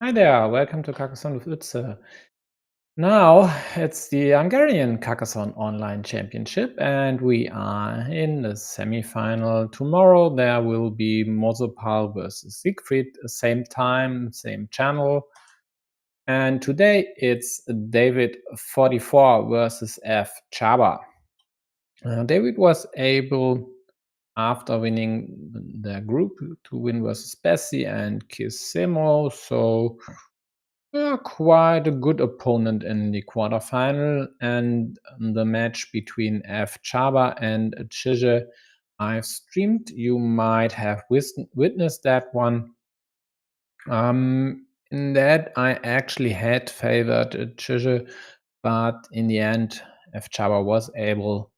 Hi there, welcome to Carcassonne with Utse. Now it's the Hungarian Carcassonne Online Championship, and we are in the semi-final. Tomorrow there will be Mozopal versus Siegfried, same time, same channel. And today it's David44 versus fcsaba. David was able, after winning the group, to win versus Bessie and Kisimo, so quite a good opponent in the quarterfinal. And the match between fcsaba and Chije, I've streamed. You might have witnessed that one. In that, I actually had favored Chije, but in the end, fcsaba was able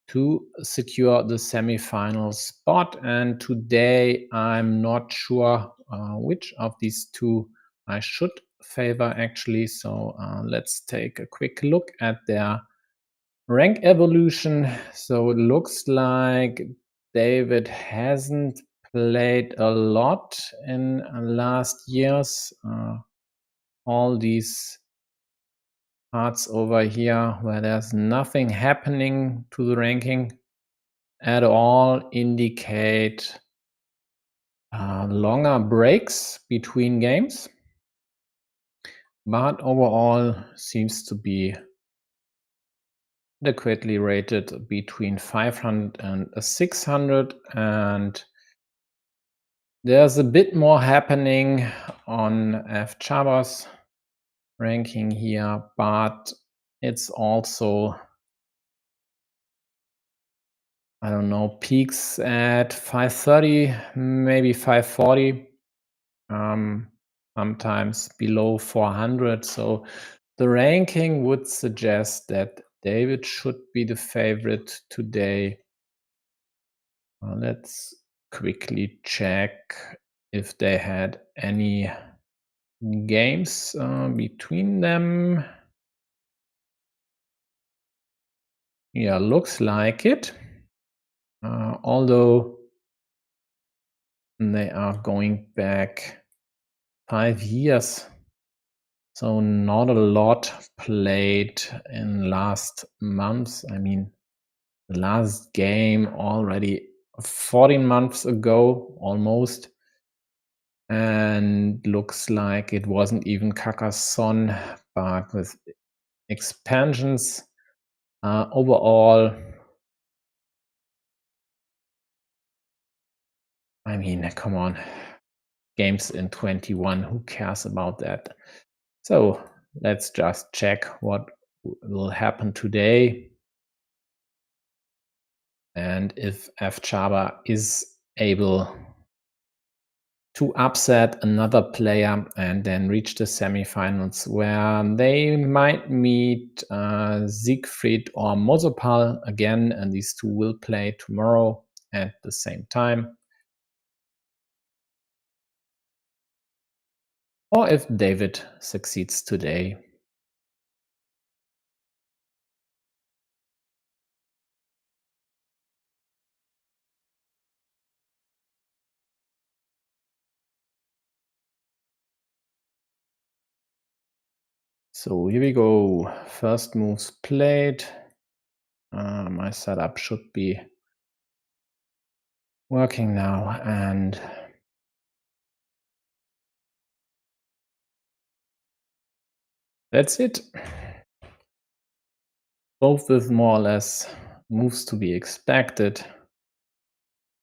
to secure the semi-final spot. And today, I'm not sure which of these two I should favor actually. So let's take a quick look at their rank evolution. So it looks like David hasn't played a lot in last years. All these parts over here where there's nothing happening to the ranking at all indicate longer breaks between games, but overall seems to be adequately rated between 500 and 600, and there's a bit more happening on fcsaba's ranking here, but it's also, I don't know, peaks at 530, maybe 540, sometimes below 400. So the ranking would suggest that David should be the favorite today. Let's quickly check if they had any games between them. Yeah, looks like it. Although they are going back 5 years, so not a lot played in last months. I mean, the last game already 14 months ago almost, and looks like it wasn't even Carcassonne, but with expansions. Overall, I mean, come on, games in 21, who cares about that? So let's just check what will happen today, and if fcsaba is able to upset another player and then reach the semifinals, where they might meet Siegfried or Mozopal again, and these two will play tomorrow at the same time. Or if David succeeds today. So here we go. First moves played. My setup should be working now, and that's it. Both with more or less moves to be expected.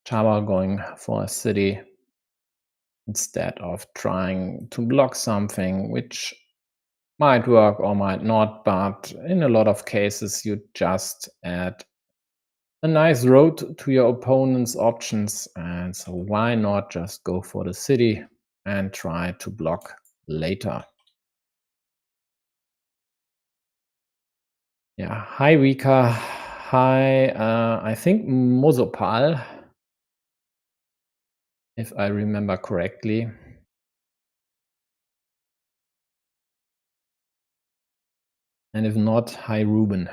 Chaba going for a city instead of trying to block something, which might work or might not, but in a lot of cases you just add a nice road to your opponent's options, and so why not just go for the city and try to block later. Yeah, hi Vika, hi, I think Mozopal, if I remember correctly. And if not, hi Ruben.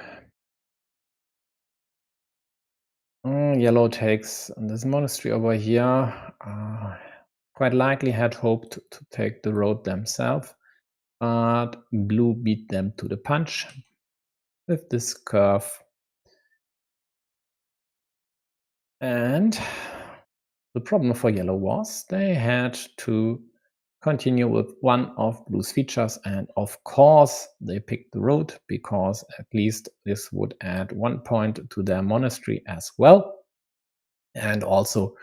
Yellow takes this monastery over here. quite likely had hoped to take the road themselves, but blue beat them to the punch with this curve. And the problem for yellow was they had to continue with one of blue's features, and of course they picked the road because at least this would add 1 point to their monastery as well. And also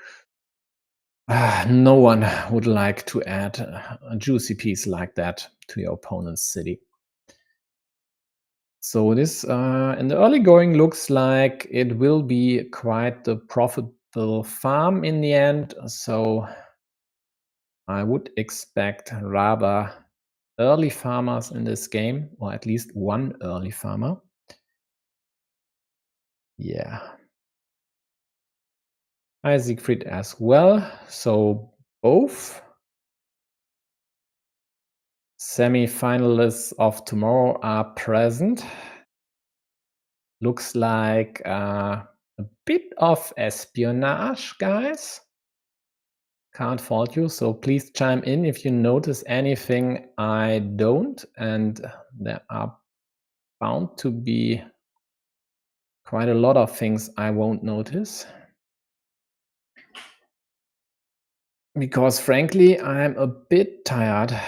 no one would like to add a juicy piece like that to your opponent's city. So this in the early going looks like it will be quite the profitable farm in the end. So I would expect rather early farmers in this game, or at least one early farmer. Yeah. Hi, Siegfried as well. So both semi-finalists of tomorrow are present. Looks like a bit of espionage, guys. Can't fault you, so please chime in if you notice anything I don't, and there are bound to be quite a lot of things I won't notice. Because frankly, I'm a bit tired.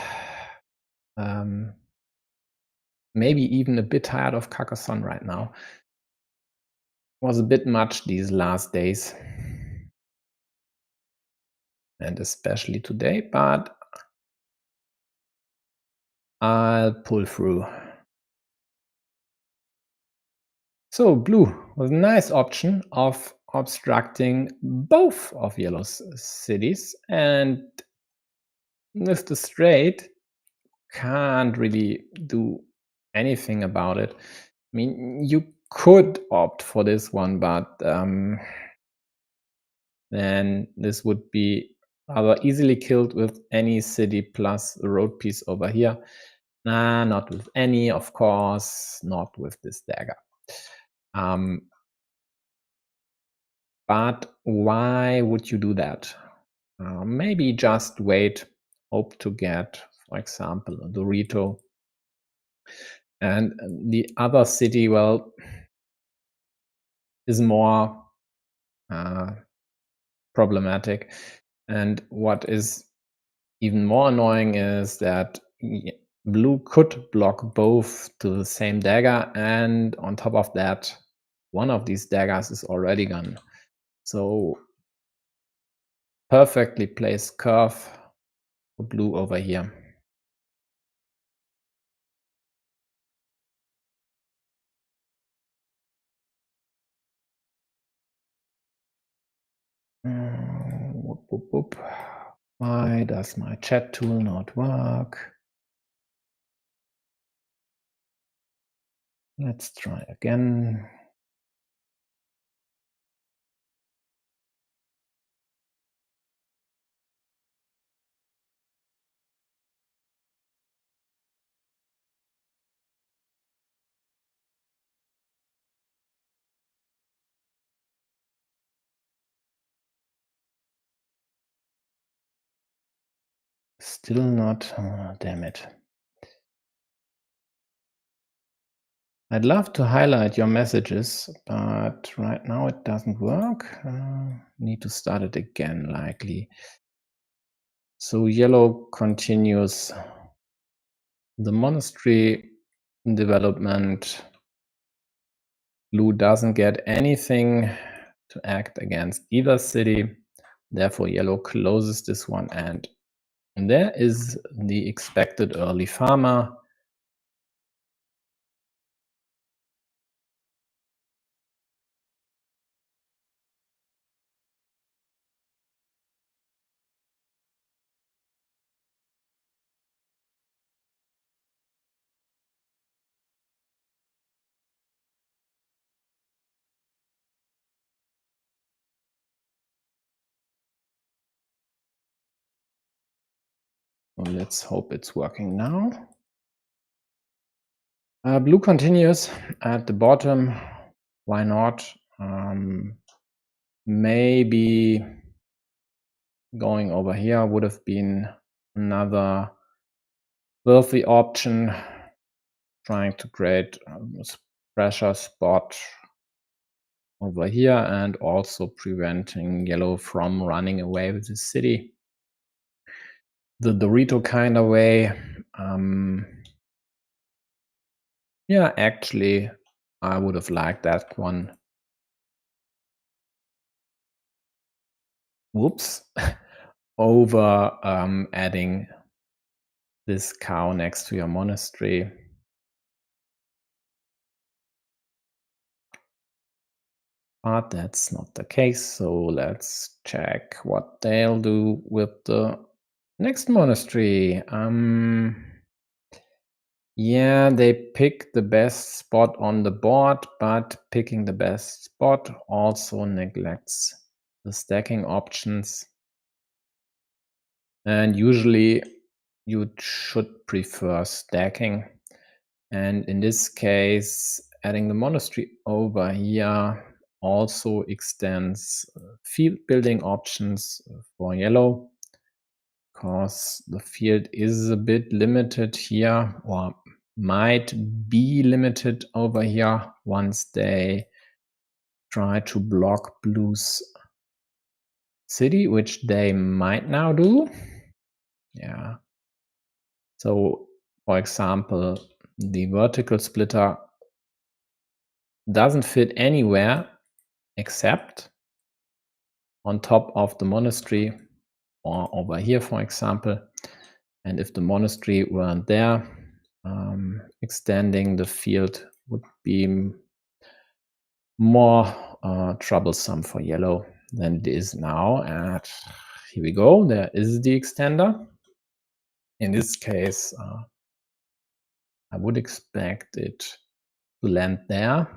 Maybe even a bit tired of Carcassonne right now. It was a bit much these last days. And especially today, but I'll pull through. So blue was a nice option of obstructing both of yellow's cities, and with the straight can't really do anything about it. I mean, you could opt for this one, but then this would be rather easily killed with any city plus the road piece over here. Nah, not with any, of course, not with this dagger. But why would you do that? Maybe just wait, hope to get, for example, a Dorito. And the other city, well, is more problematic. And what is even more annoying is that blue could block both to the same dagger, and on top of that, one of these daggers is already gone. So perfectly placed curve for blue over here. Whoop, whoop, whoop. Why does my chat tool not work? Let's try again. Still not. Oh, damn it. I'd love to highlight your messages, but right now it doesn't work. Need to start it again, likely. So yellow continues the monastery development. Blue doesn't get anything to act against either city. Therefore, yellow closes this one, and there is the expected early farmer. So let's hope it's working now. Blue continues at the bottom. Why not? Maybe going over here would have been another worthy option, trying to create a pressure spot over here and also preventing yellow from running away with the city the Dorito kind of way. Yeah, actually, I would have liked that one. Whoops. Over adding this cow next to your monastery. But that's not the case, so let's check what they'll do with the next monastery. Yeah, they pick the best spot on the board, but picking the best spot also neglects the stacking options. And usually you should prefer stacking. And in this case, adding the monastery over here also extends field building options for yellow, because the field is a bit limited here, or might be limited over here once they try to block blue's city, which they might now do. Yeah. So, for example, the vertical splitter doesn't fit anywhere except on top of the monastery or over here, for example. And if the monastery weren't there, extending the field would be more troublesome for yellow than it is now. And here we go. There is the extender. In this case, I would expect it to land there.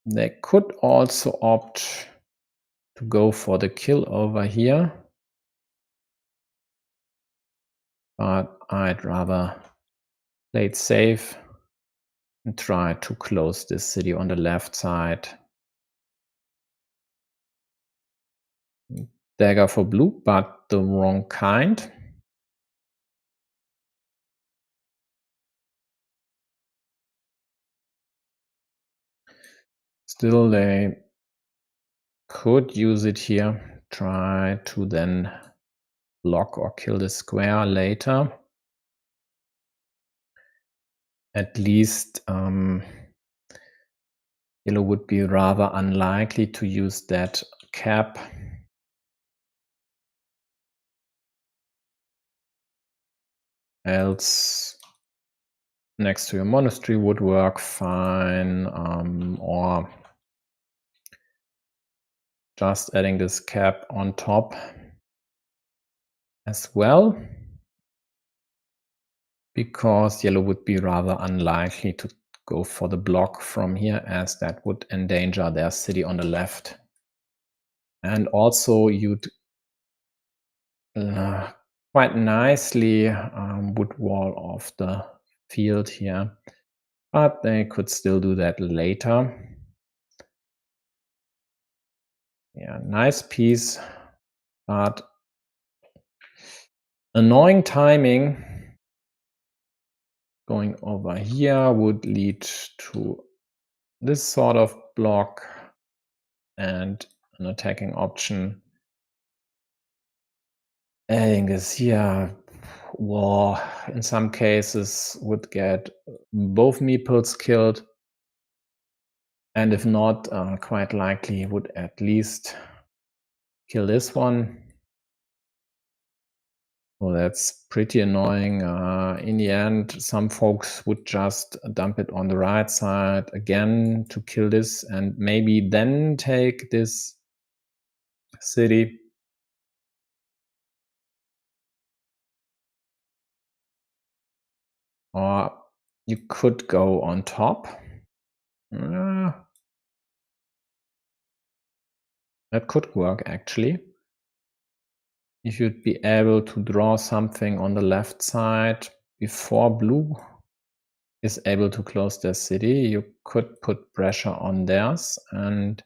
They could also opt to go for the kill over here, but I'd rather play it safe and try to close this city on the left side. Dagger for blue, but the wrong kind. Still, they could use it here, try to then block or kill the square later. At least yellow would be rather unlikely to use that cap. Else next to your monastery would work fine, or just adding this cap on top as well, because yellow would be rather unlikely to go for the block from here, as that would endanger their city on the left. And also you'd quite nicely would wall off the field here, but they could still do that later. Yeah, nice piece, but annoying timing. Going over here would lead to this sort of block and an attacking option. Adding this here, war in some cases would get both meeples killed, and if not, quite likely would at least kill this one. So that's pretty annoying. In the end, some folks would just dump it on the right side again to kill this, and maybe then take this city. Or you could go on top. That could work, actually. If you'd be able to draw something on the left side before blue is able to close their city, you could put pressure on theirs, and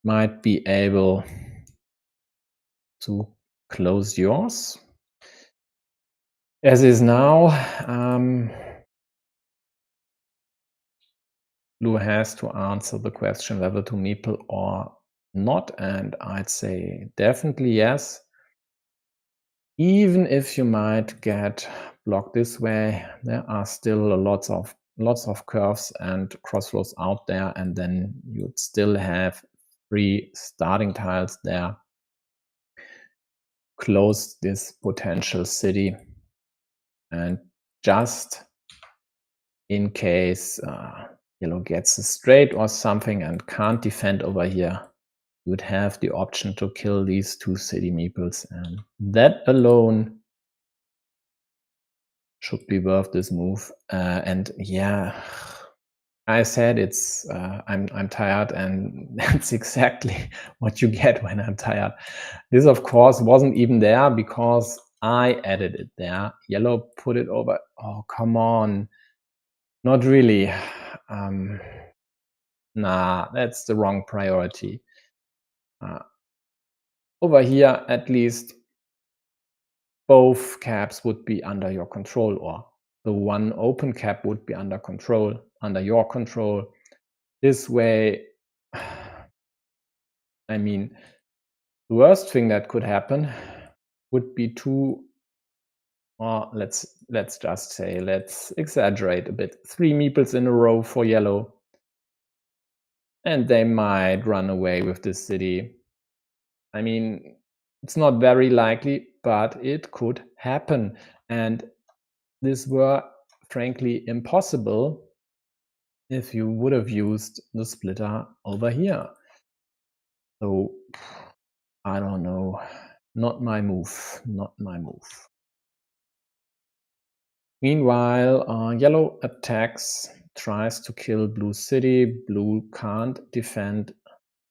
might be able to close yours. As is now, Blue has to answer the question whether to meeple or not, and I'd say definitely yes. Even if you might get blocked this way, there are still lots of curves and crossflows out there, and then you'd still have 3 starting tiles there. Close this potential city, and just in case yellow gets a straight or something and can't defend over here, you would have the option to kill these 2 city meeples, and that alone should be worth this move. And yeah, I said it's I'm tired, and that's exactly what you get when I'm tired. This, of course, wasn't even there because I added it there. Yellow put it over. Oh, come on. Not really. Nah, that's the wrong priority. Over here, at least, both caps would be under your control, or the one open cap would be under your control. This way, I mean, the worst thing that could happen would be let's just say, let's exaggerate a bit, 3 meeples in a row for yellow, and they might run away with this city. I mean, it's not very likely, but it could happen, and this were frankly impossible if you would have used the splitter over here. So I don't know, not my move. Meanwhile, yellow attacks, tries to kill blue city. Blue can't defend,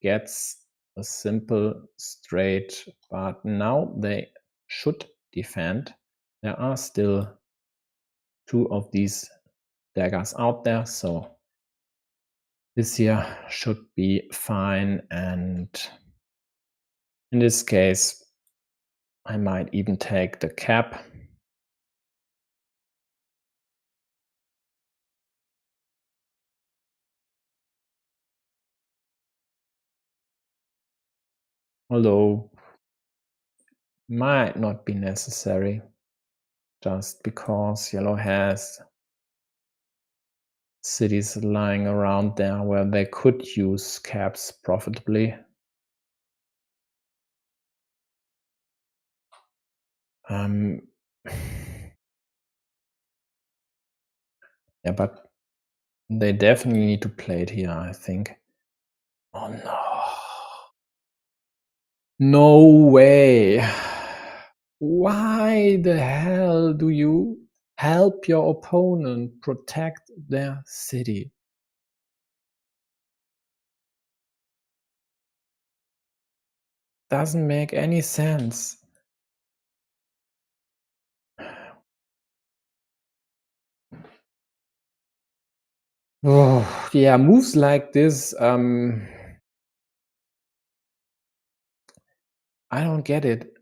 gets a simple straight, but now they should defend. There are still 2 of these daggers out there, so this here should be fine, and in this case, I might even take the cap. Although might not be necessary, just because yellow has cities lying around there where they could use caps profitably. Yeah, but they definitely need to play it here, I think. Oh no. No way. Why the hell do you help your opponent protect their city? Doesn't make any sense. Oh, yeah, moves like this, I don't get it.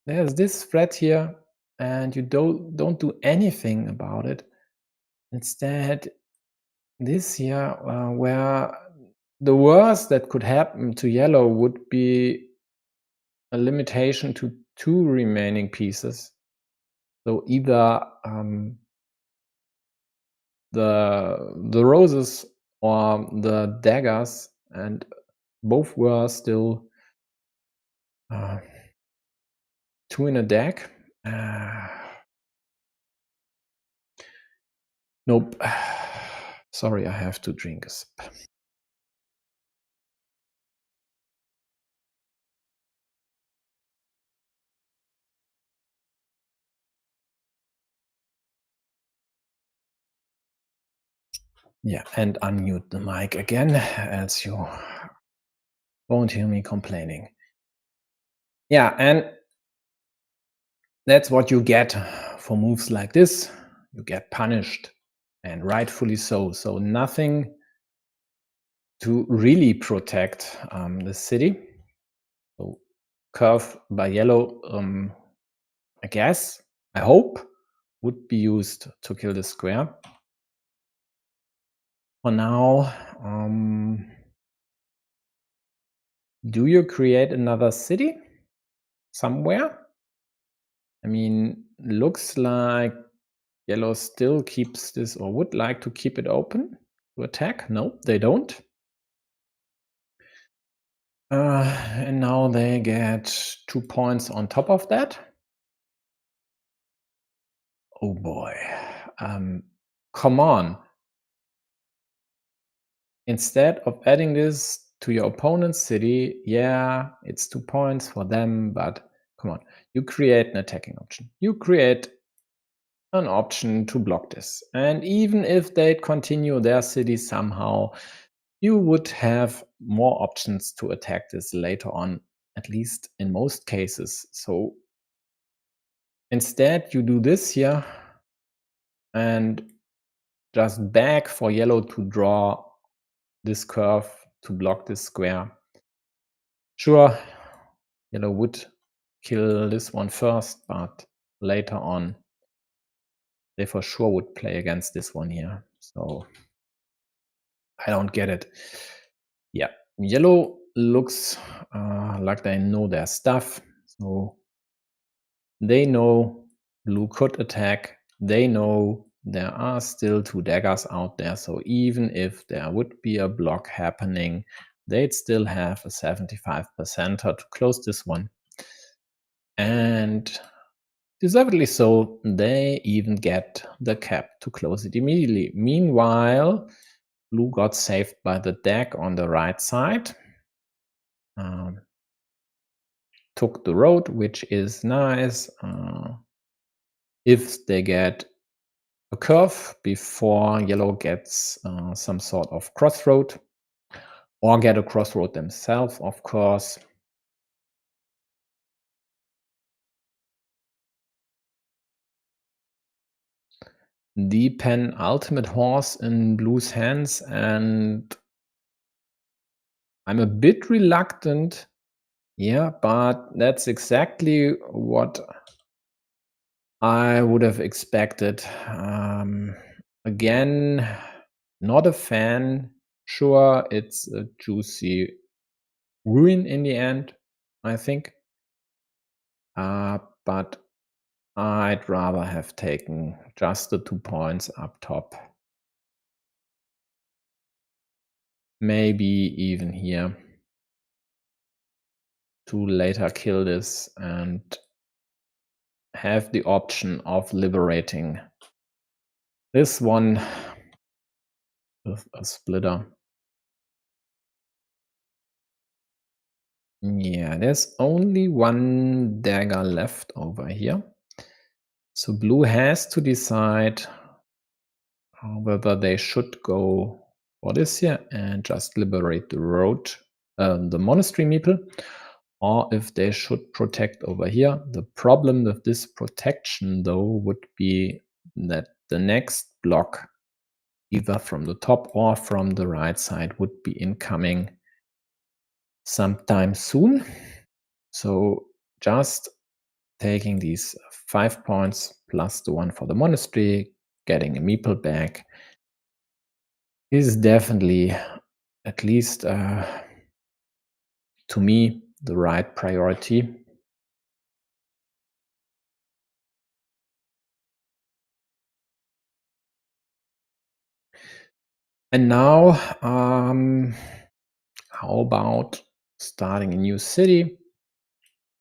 There's this threat here, and you don't do anything about it. Instead, this here, where the worst that could happen to yellow would be a limitation to 2 remaining pieces. So either the roses or the daggers, and both were still 2 in a deck. Nope. Sorry, I have to drink a sip. Yeah, and unmute the mic again, as you won't hear me complaining. Yeah, and that's what you get for moves like this. You get punished, and rightfully so. So nothing to really protect the city. So curve by yellow, I guess, I hope, would be used to kill the square. For now, do you create another city somewhere? I mean, looks like yellow still keeps this or would like to keep it open to attack. No, they don't. And now they get 2 points on top of that. Oh boy. Come on. Instead of adding this to your opponent's city, yeah, it's 2 points for them, but come on. You create an attacking option. You create an option to block this. And even if they continue their city somehow, you would have more options to attack this later on, at least in most cases. So instead, you do this here and just beg for yellow to draw this curve to block this square. Sure, yellow would kill this one first, but later on, they for sure would play against this one here. So I don't get it. Yeah, yellow looks like they know their stuff. So they know blue could attack. They know there are still 2 daggers out there. So even if there would be a block happening, they'd still have a 75% to close this one. And deservedly so, they even get the cap to close it immediately. Meanwhile, blue got saved by the deck on the right side. Took the road, which is nice. If they get a curve before yellow gets some sort of crossroad, or get a crossroad themselves, of course. The penultimate horse in blue's hands, and I'm a bit reluctant. Yeah, but that's exactly what I would have expected. Again, not a fan. Sure, it's a juicy ruin in the end, I think. But I'd rather have taken just the 2 points up top. Maybe even here to later kill this and have the option of liberating this one with a splitter. Yeah, there's only 1 dagger left over here. So blue has to decide whether they should go for this here and just liberate the road, the monastery meeple, or if they should protect over here. The problem with this protection, though, would be that the next block, either from the top or from the right side, would be incoming sometime soon. So just taking these 5 points plus the 1 for the monastery, getting a meeple back, is definitely, at least to me, the right priority. And now, how about starting a new city,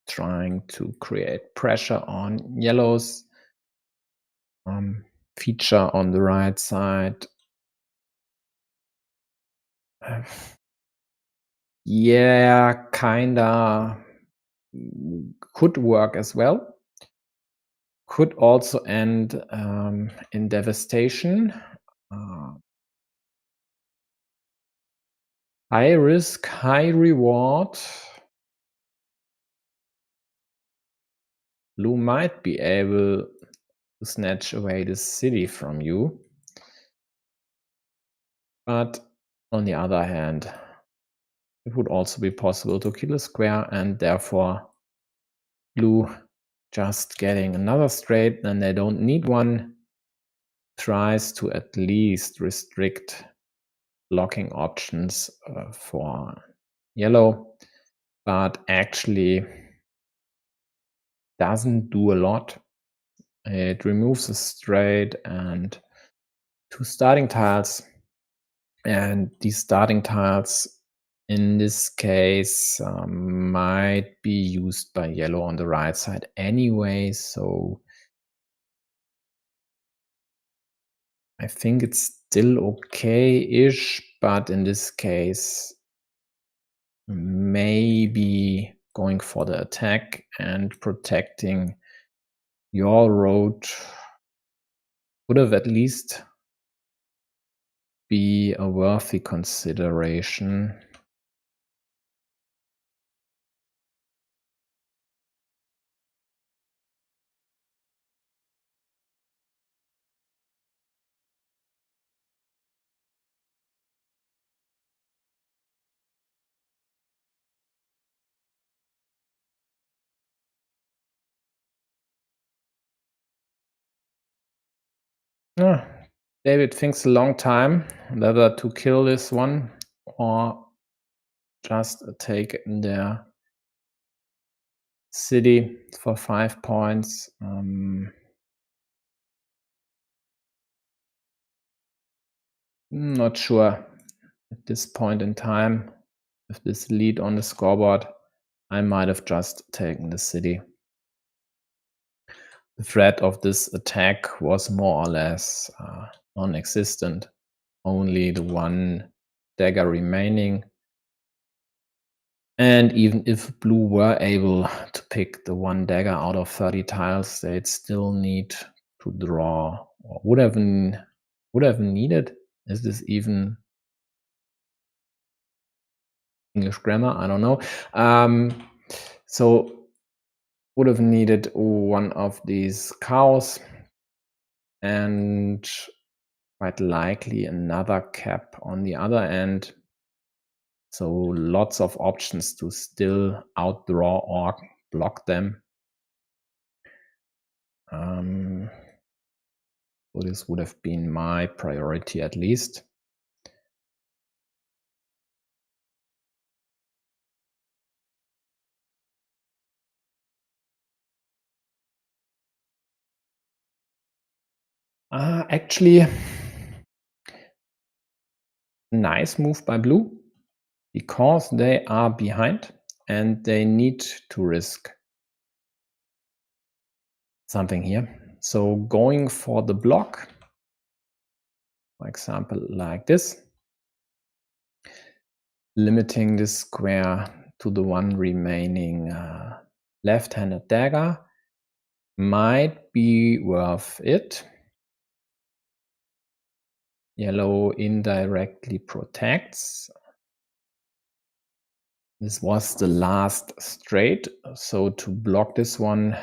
trying to create pressure on yellows, feature on the right side. Yeah, kinda could work as well. Could also end in devastation. High risk, high reward. Blue might be able to snatch away this city from you. But On the other hand, it would also be possible to kill a square, and therefore blue just getting another straight, then they don't need one, tries to at least restrict blocking options for yellow, but actually doesn't do a lot. It removes a straight and two starting tiles, and these starting tiles in this case might be used by yellow on the right side anyway, so I think it's still okay-ish, but in this case, maybe going for the attack and protecting your road would have at least be a worthy consideration. David thinks a long time whether to kill this one or just take in their city for 5 points. Not sure at this point in time. With this lead on the scoreboard, I might have just taken the city. The threat of this attack was more or less non-existent. Only the one dagger remaining. And even if blue were able to pick the one dagger out of 30 tiles, they'd still need to draw, or would have needed. Is this even English grammar? I don't know. So would have needed one of these cows and quite likely another cap on the other end. So lots of options to still outdraw or block them. So this would have been my priority at least. Actually, nice move by blue because they are behind and they need to risk something here. So going for the block, for example, like this, limiting this square to the one remaining left-handed dagger might be worth it. Yellow indirectly protects. This was the last straight, so to block this one,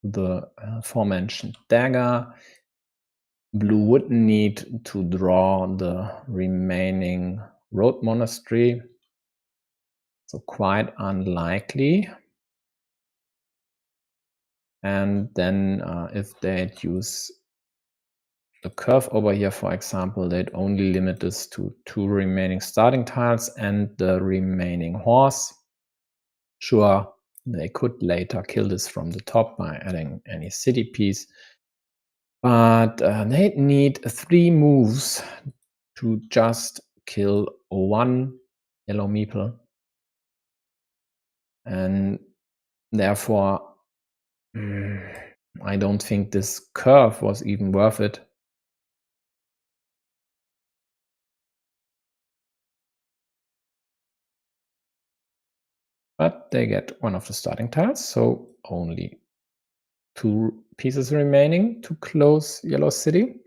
the aforementioned dagger, blue would need to draw the remaining road monastery, so quite unlikely. And then if they'd use the curve over here, for example, they'd only limit this to 2 remaining starting tiles and the remaining horse. Sure, they could later kill this from the top by adding any city piece, but they'd need 3 moves to just kill 1 yellow meeple, and therefore I don't think this curve was even worth it. But they get one of the starting tiles, so only 2 pieces remaining to close yellow city.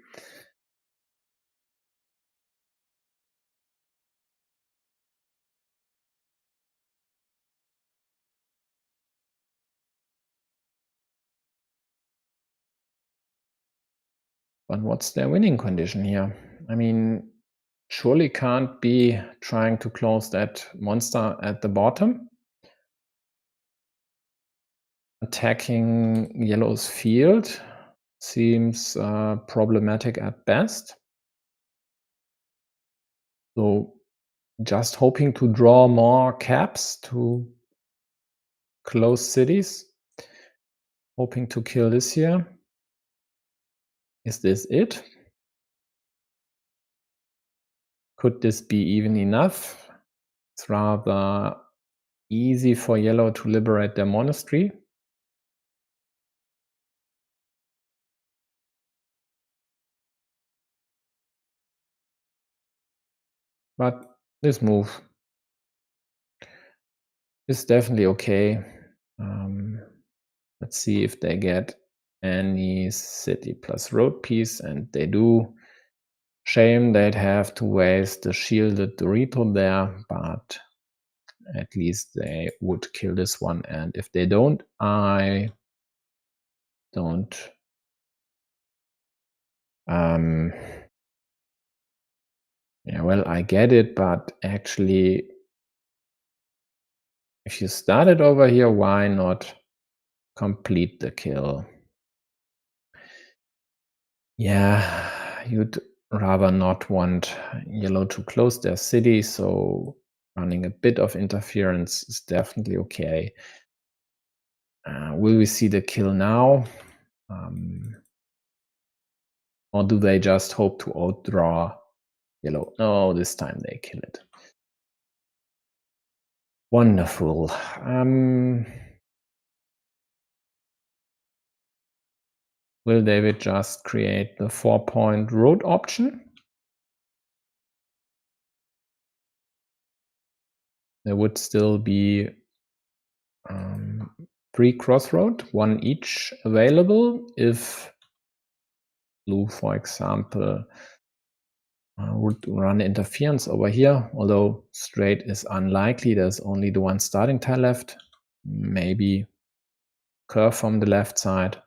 But what's their winning condition here? I mean, surely can't be trying to close that monster at the bottom. Attacking yellow's field seems problematic at best. So just hoping to draw more caps to close cities. Hoping to kill this here. Is this it? Could this be even enough? It's rather easy for yellow to liberate their monastery. But this move is definitely okay. Let's see if they get any city plus road piece, and they do. Shame they'd have to waste the shielded Dorito there, but at least they would kill this one. And if they don't, I don't. Yeah, well, I get it, but actually, if you started over here, why not complete the kill? Yeah, you'd rather not want yellow to close their city, so running a bit of interference is definitely okay. Will we see the kill now? Or do they just hope to outdraw yellow? No, this time they kill it. Wonderful. Will David just create the 4-point road option? There would still be 3 crossroad, 1 each available. If blue, for example, would run interference over here, although straight is unlikely. There's only the 1 starting tile left. Maybe curve from the left side.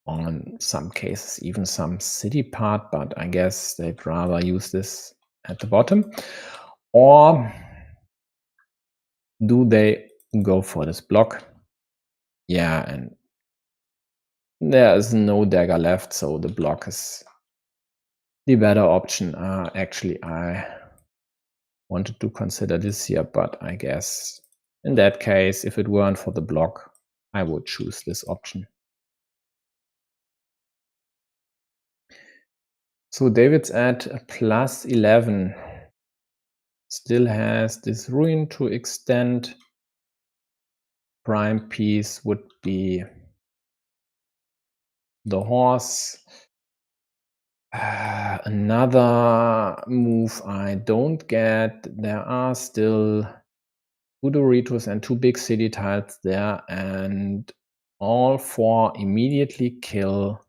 On some cases, even some city part, but I guess they'd rather use this at the bottom. Or do they go for this block? Yeah, and there is no dagger left, so the block is the better option. Actually, I wanted to consider this here, but I guess in that case, if it weren't for the block, I would choose this option. So David's at +11. Still has this ruin to extend. Prime piece would be the horse. Another move I don't get. There are still 2 Doritos and 2 big city tiles there, and all 4 immediately kill.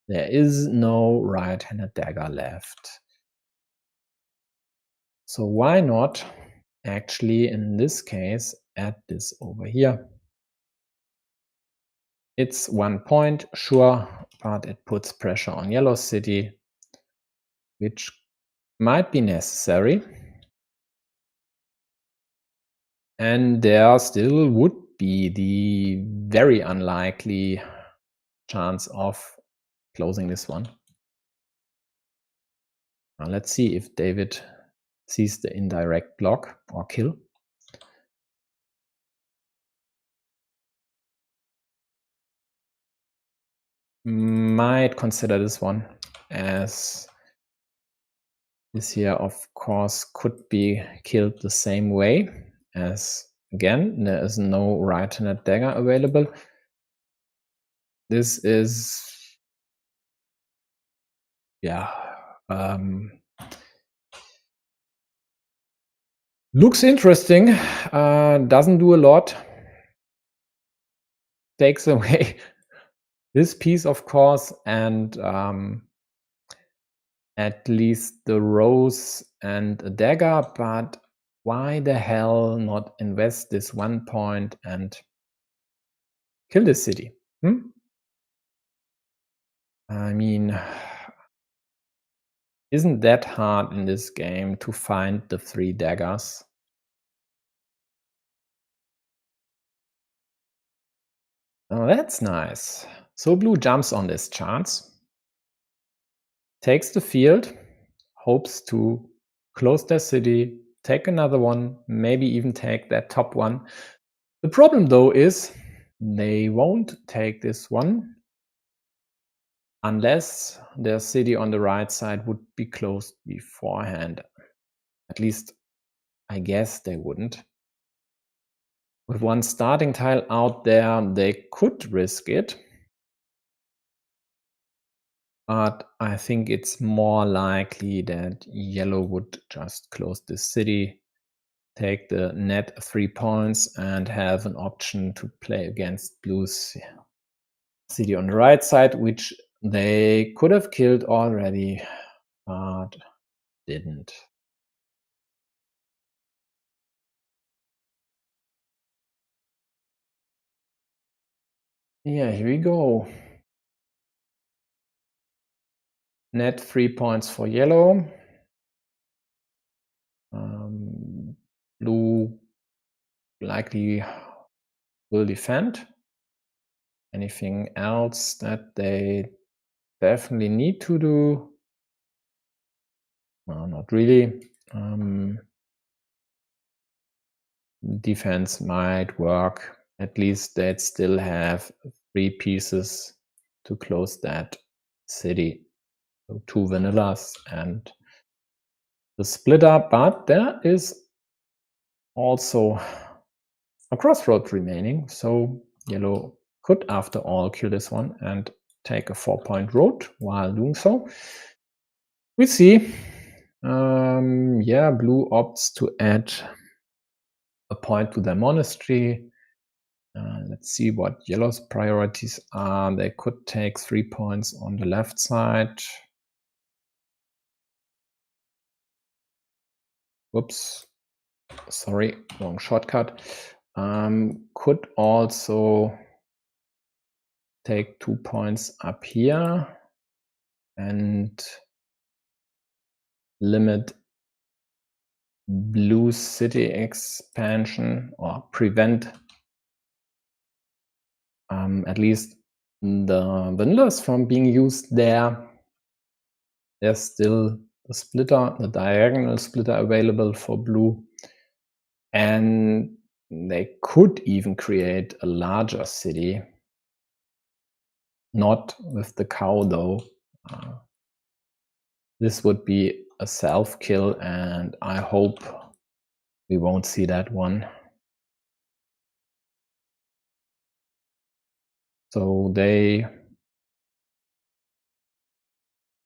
There is no right-handed dagger left. So why not actually, in this case, add this over here? It's 1 point, sure, but it puts pressure on yellow city, which might be necessary. And there still would be the very unlikely chance of closing this one. Now let's see if David sees the indirect block or kill. Might consider this one, as this here, of course, could be killed the same way, as again, there is no right-handed dagger available. This is, yeah, looks interesting. Doesn't do a lot. Takes away this piece, of course, and at least the rose and a dagger, but why the hell not invest this 1 point and kill this city? I mean, isn't that hard in this game to find the 3 daggers? Oh, that's nice. So blue jumps on this chance, takes the field, hopes to close their city, take another one, maybe even take that top one. The problem though is they won't take this one unless their city on the right side would be closed beforehand. At least I guess they wouldn't. With one starting tile out there, they could risk it. But I think it's more likely that yellow would just close this city, take the net 3 points, and have an option to play against blue's city on the right side, which they could have killed already, but didn't. Yeah, here we go. Net 3 points for yellow. Blue likely will defend. Anything else that they definitely need to do? No, not really. Defense might work. At least they'd still have 3 pieces to close that city. So 2 vanillas and the splitter, but there is also a crossroad remaining, so yellow could after all kill this one and take a 4-point road while doing so. We see. Yeah, blue opts to add a point to their monastery. Let's see what yellow's priorities are. They could take 3 points on the left side. Whoops, sorry, wrong shortcut. Could also take 2 points up here and limit blue city expansion, or prevent at least the vanillas from being used there. There's still the splitter, the diagonal splitter available for blue, and they could even create a larger city. Not with the cow though. This would be a self-kill, and I hope we won't see that one. So they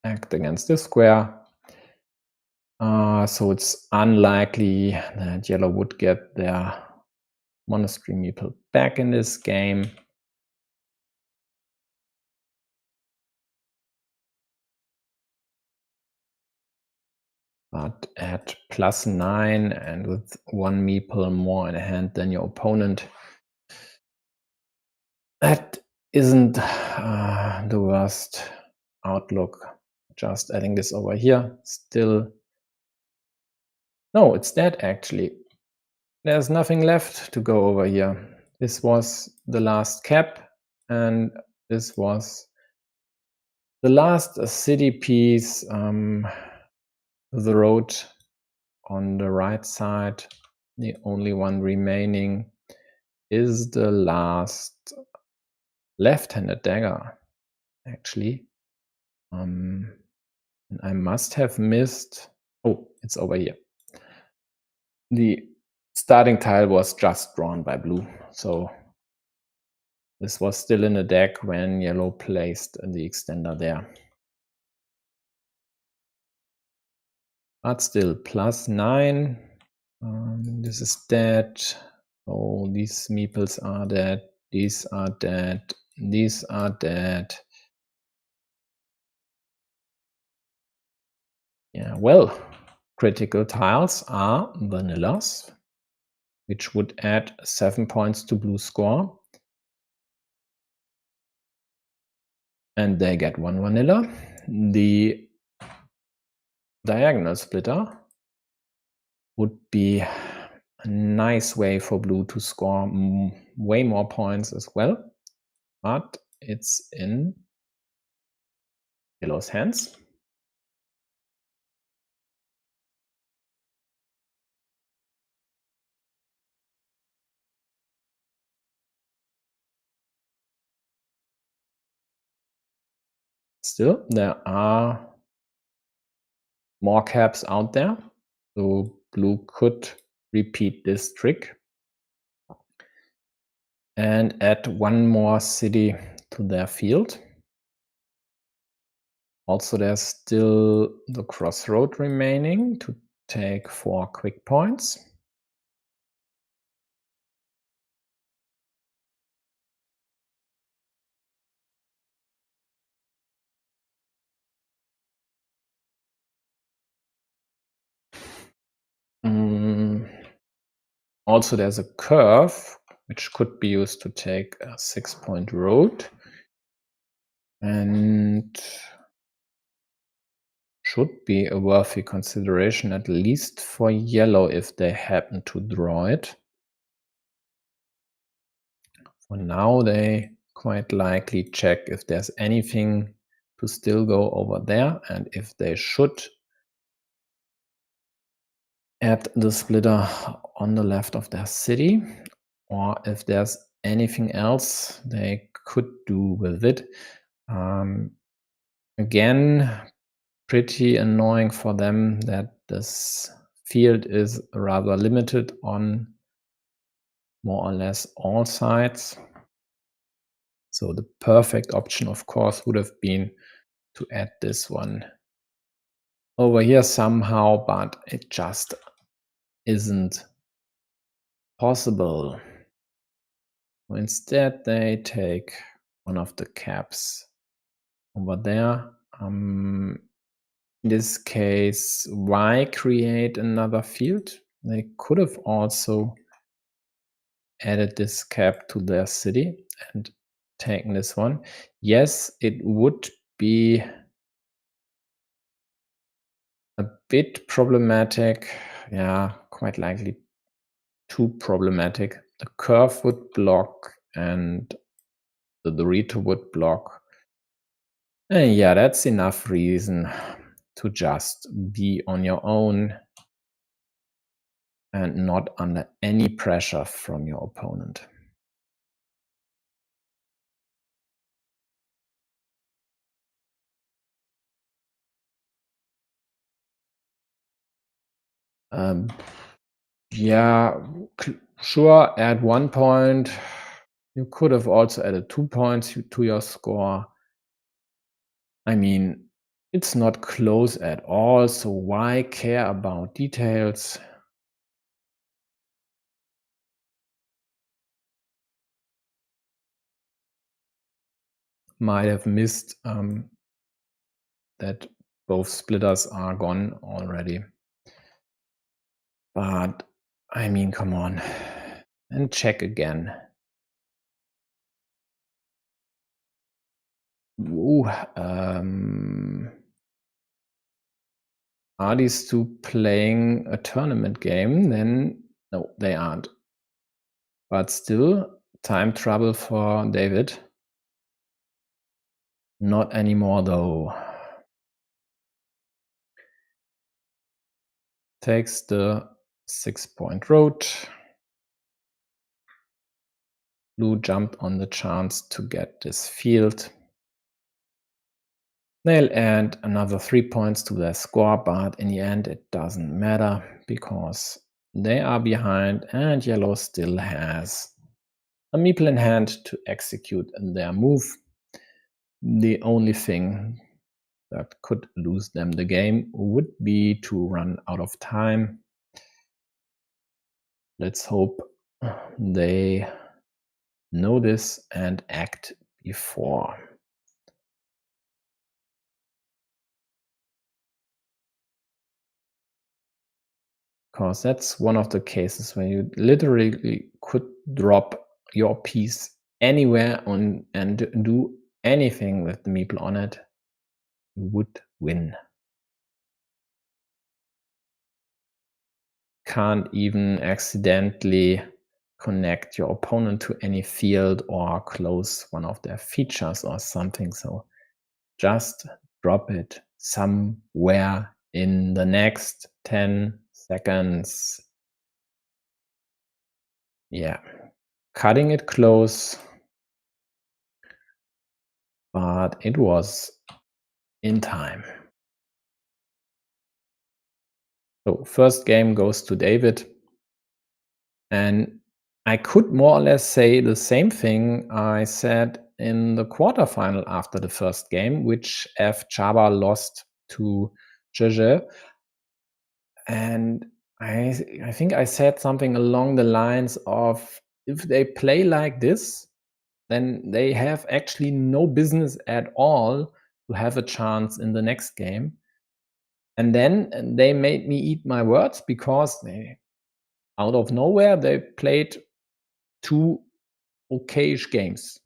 act against this square. So it's unlikely that yellow would get their monastery meeple back in this game. But at +9 and with 1 meeple more in hand than your opponent, that isn't the worst outlook. Just adding this over here, still. No, it's dead actually. There's nothing left to go over here. This was the last cap, and this was the last city piece. The road on the right side, the only one remaining, is the last left-handed dagger, actually. And I must have missed. Oh, it's over here. The starting tile was just drawn by blue, so this was still in the deck when yellow placed the extender there. But still, +9. This is dead. Oh, these meeples are dead. These are dead. These are dead. Yeah, well, critical tiles are vanillas, which would add 7 points to blue score. and they get 1 vanilla. The diagonal splitter would be a nice way for blue to score way more points as well, but it's in yellow's hands. Still, there are more caps out there, so blue could repeat this trick and add one more city to their field. Also, there's still the crossroad remaining to take 4 quick points. Also, there's a curve which could be used to take a 6-point road and should be a worthy consideration, at least for yellow, if they happen to draw it. For now, they quite likely check if there's anything to still go over there, and if they should add the splitter on the left of their city, or if there's anything else they could do with it. Again, pretty annoying for them that this field is rather limited on more or less all sides. So the perfect option, of course, would have been to add this one over here somehow, but it just isn't possible. Instead, they take one of the caps over there. In this case, why create another field? They could have also added this cap to their city and taken this one. Yes, it would be a bit problematic. Yeah, quite likely too problematic. The curve would block and the Dorito would block. And yeah, that's enough reason to just be on your own and not under any pressure from your opponent. Yeah, sure, add 1 point. You could have also added 2 points to your score. I mean, it's not close at all, so why care about details? Might have missed that both splitters are gone already. But I mean, come on, and check again. Ooh, are these two playing a tournament game? Then no, they aren't. But still, time trouble for David. Not anymore, though. Takes the 6-point road. Blue jumped on the chance to get this field. They'll add another 3 points to their score, but in the end it doesn't matter because they are behind and yellow still has a meeple in hand to execute their move. The only thing that could lose them the game would be to run out of time. Let's hope they know this and act before. Because that's one of the cases where you literally could drop your piece anywhere and do anything with the meeple on it, you would win. Can't even accidentally connect your opponent to any field or close one of their features or something. So just drop it somewhere in the next 10 seconds. Yeah, cutting it close, but it was in time. So first game goes to David. And I could more or less say the same thing I said in the quarterfinal after the first game, which fcsaba lost to Zheje. And I think I said something along the lines of, if they play like this, then they have actually no business at all to have a chance in the next game. And then they made me eat my words, because they, out of nowhere, they played 2 okayish games.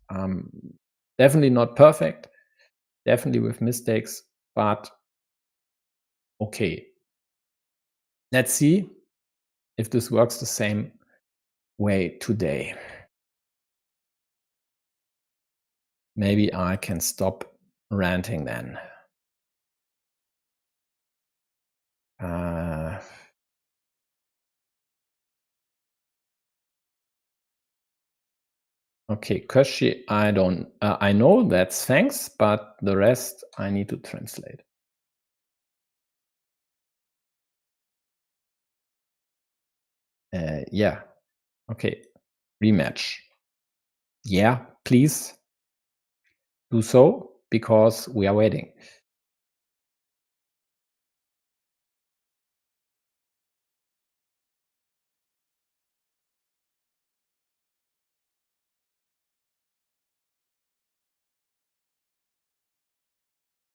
Definitely not perfect, definitely with mistakes, but okay. Let's see if this works the same way today. Maybe I can stop ranting then. Okay, Koshi, I don't, I know that's thanks, but the rest I need to translate. Yeah, okay, rematch. Yeah, please do so, because we are waiting.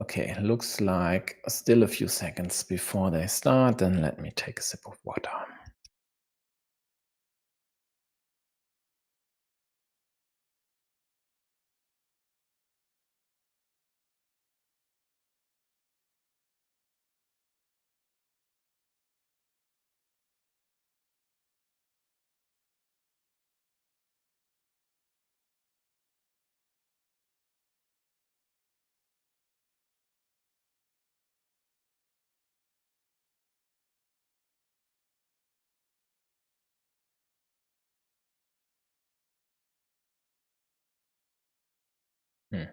Okay, looks like still a few seconds before they start. Then let me take a sip of water. Hmm.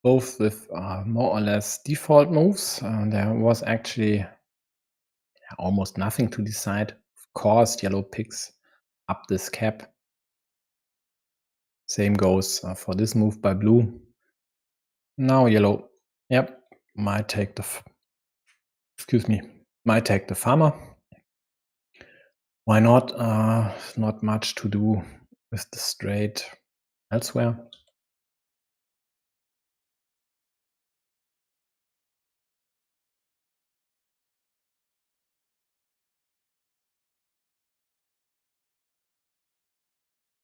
Both with more or less default moves. There was actually almost nothing to decide. Of course, yellow picks up this cap. Same goes for this move by blue. Now yellow, yep, might take the, might take the farmer. Why not? Not much to do with the straight elsewhere.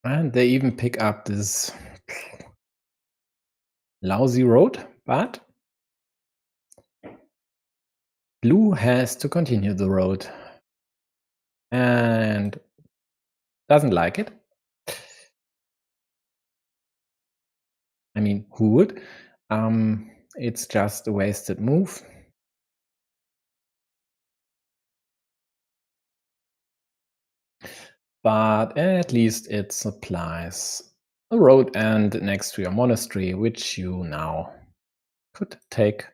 And they even pick up this lousy road, but blue has to continue the road and doesn't like it. I mean, who would? It's just a wasted move. But at least it supplies a road end next to your monastery, which you now could take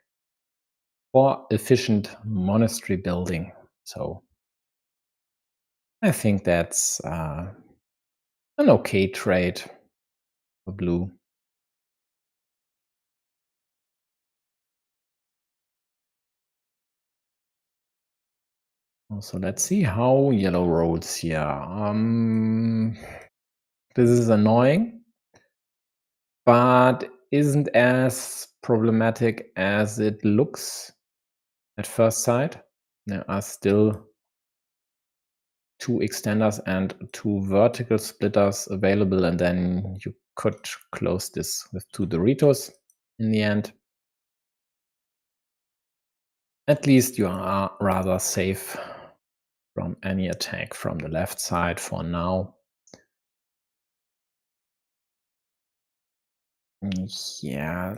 for efficient monastery building. So I think that's an okay trade for blue. So let's see how yellow rolls here. This is annoying, but isn't as problematic as it looks. at first sight. There are still 2 extenders and 2 vertical splitters available, and then you could close this with 2 Doritos in the end. At least you are rather safe from any attack from the left side for now. Yeah,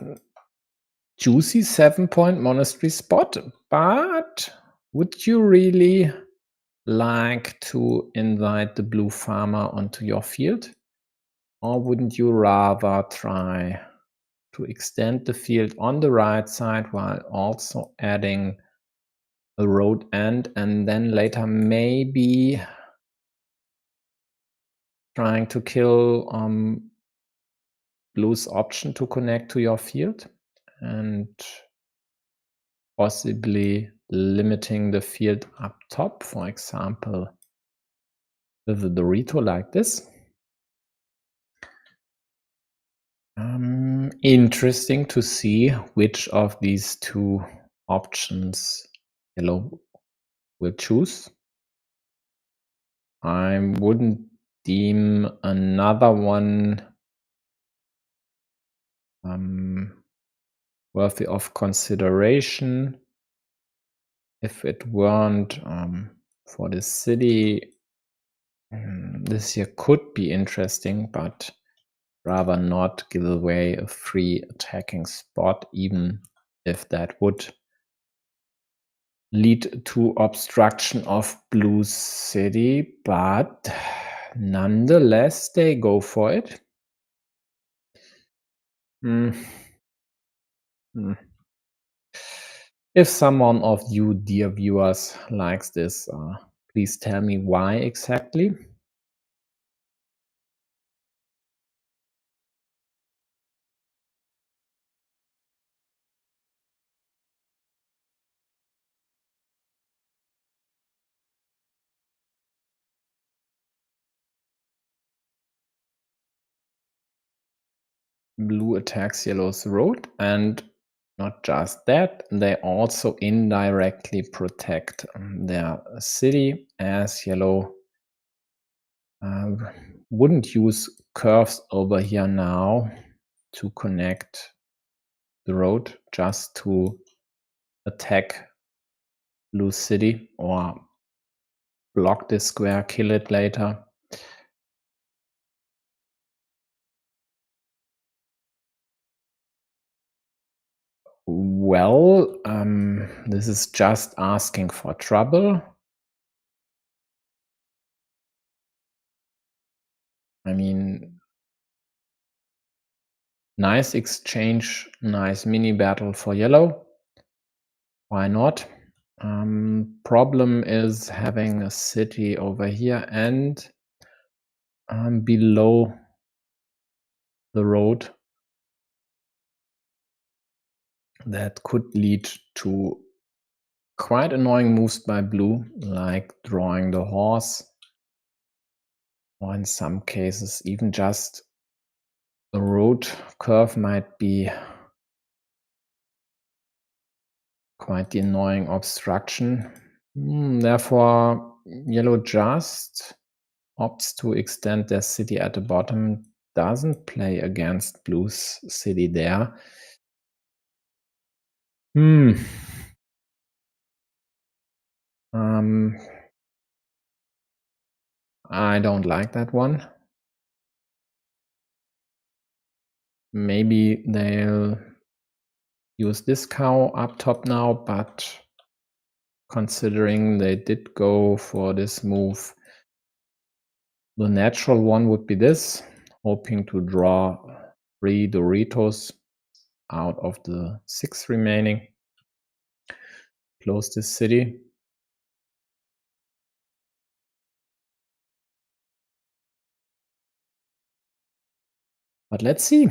juicy 7-point monastery spot, but would you really like to invite the blue farmer onto your field? Or wouldn't you rather try to extend the field on the right side while also adding a road end, and then later maybe trying to kill blue's option to connect to your field and possibly limiting the field up top, for example, with a Dorito like this? Interesting to see which of these 2 options yellow will choose. I wouldn't deem another one worthy of consideration if it weren't for the city. This here could be interesting, but rather not give away a free attacking spot, even if that would lead to obstruction of blue's city. But nonetheless, they go for it. If someone of you, dear viewers, likes this, please tell me why exactly. Blue attacks yellow's road, and not just that, they also indirectly protect their city, as yellow wouldn't use curves over here now to connect the road, just to attack blue city or block this square, kill it later. Well, this is just asking for trouble. I mean, nice exchange, nice mini battle for yellow. Why not? Problem is having a city over here and below the road. That could lead to quite annoying moves by blue, like drawing the horse, or in some cases even just a road curve might be quite the annoying obstruction. Therefore, yellow just opts to extend their city at the bottom, doesn't play against blue's city there. I don't like that one. Maybe they'll use this cow up top now, but considering they did go for this move, the natural one would be this, hoping to draw 3 Doritos out of the 6 remaining. Close this city. But let's see.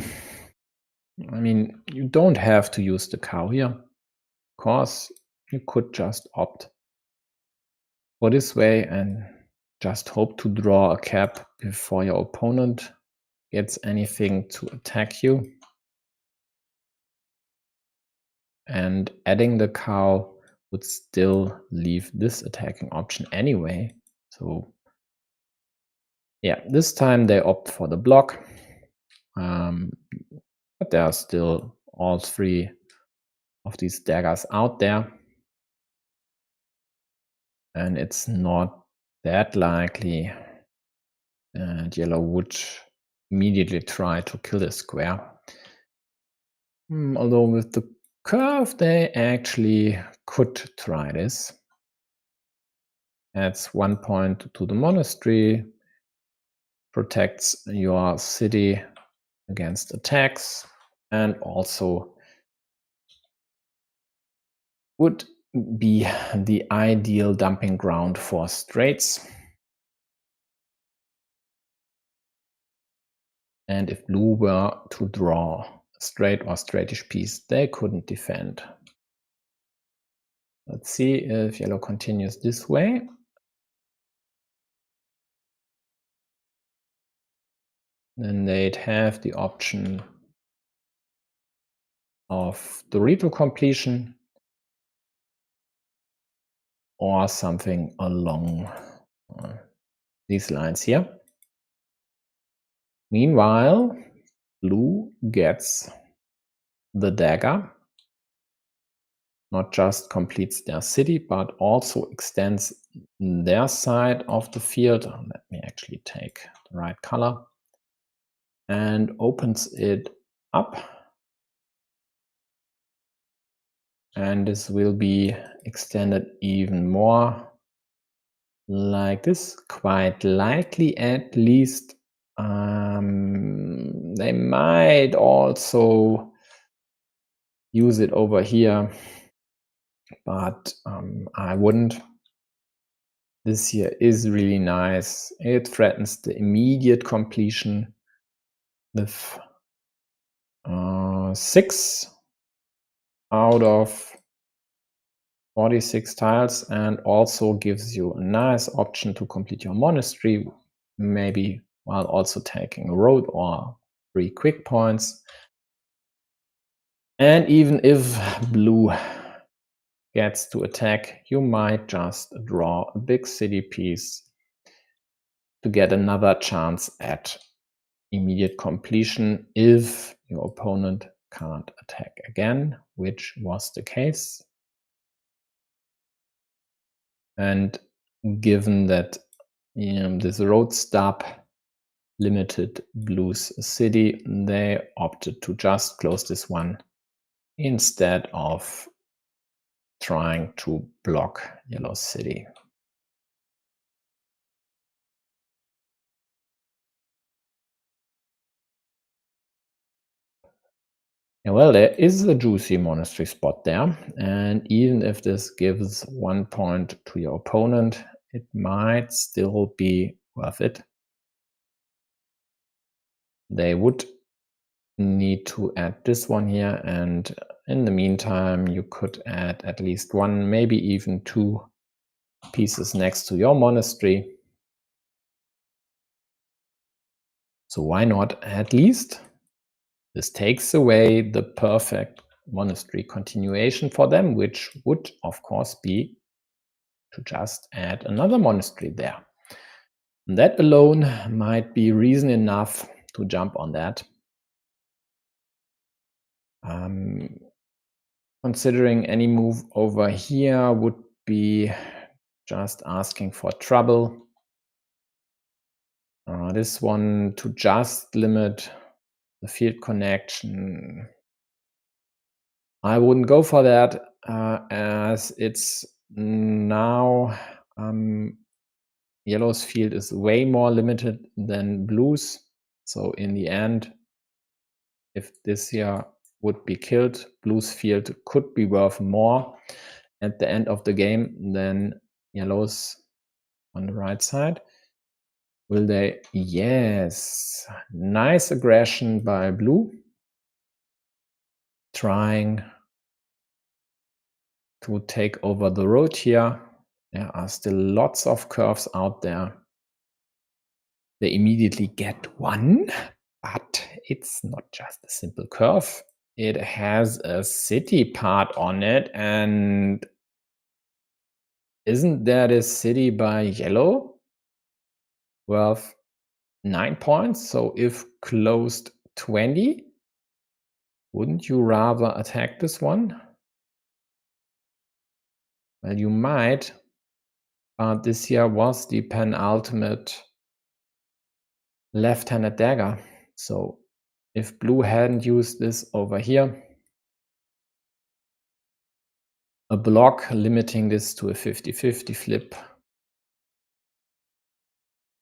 I mean, you don't have to use the cow here. Of course, you could just opt for this way and just hope to draw a cap before your opponent gets anything to attack you. And adding the cow would still leave this attacking option anyway. So yeah, this time they opt for the block. But there are still all three of these daggers out there. And it's not that likely that yellow would immediately try to kill this square. Although with the curve, they actually could try this. Adds 1 point to the monastery, protects your city against attacks, and also would be the ideal dumping ground for straits. And if blue were to draw a straight or straightish piece, they couldn't defend. Let's see if yellow continues this way. Then they'd have the option of Dorito completion or something along these lines here. Meanwhile, blue gets the dagger, not just completes their city, but also extends their side of the field. Let me actually take the right color and opens it up. And this will be extended even more like this, quite likely at least. They might also use it over here, but I wouldn't. This here is really nice. It threatens the immediate completion with 6 out of 46 tiles, and also gives you a nice option to complete your monastery, maybe while also taking a road or 3 quick points. And even if blue gets to attack, you might just draw a big city piece to get another chance at immediate completion if your opponent can't attack again, which was the case. And given that this road stop limited blue's city, they opted to just close this one instead of trying to block yellow's city. Yeah, well, there is a juicy monastery spot there, and even if this gives 1 point to your opponent, it might still be worth it. They would need to add this one here, and in the meantime you could add at least 1, maybe even 2 pieces next to your monastery. So why not at least? This takes away the perfect monastery continuation for them, which would of course be to just add another monastery there. And that alone might be reason enough to jump on that. Considering any move over here would be just asking for trouble. This one to just limit the field connection, I wouldn't go for that, as it's now yellow's field is way more limited than blue's. So in the end, if this here would be killed, blue's field could be worth more at the end of the game than yellow's on the right side. Will they? Yes. Nice aggression by blue. Trying to take over the road here. There are still lots of curves out there. They immediately get 1, but it's not just a simple curve. It has a city part on it, and Isn't that a city by yellow worth 9 points? So if closed 20, wouldn't you rather attack this one? Well, you might, but this here was the penultimate left-handed dagger. So if blue hadn't used this over here, a block limiting this to a 50-50 flip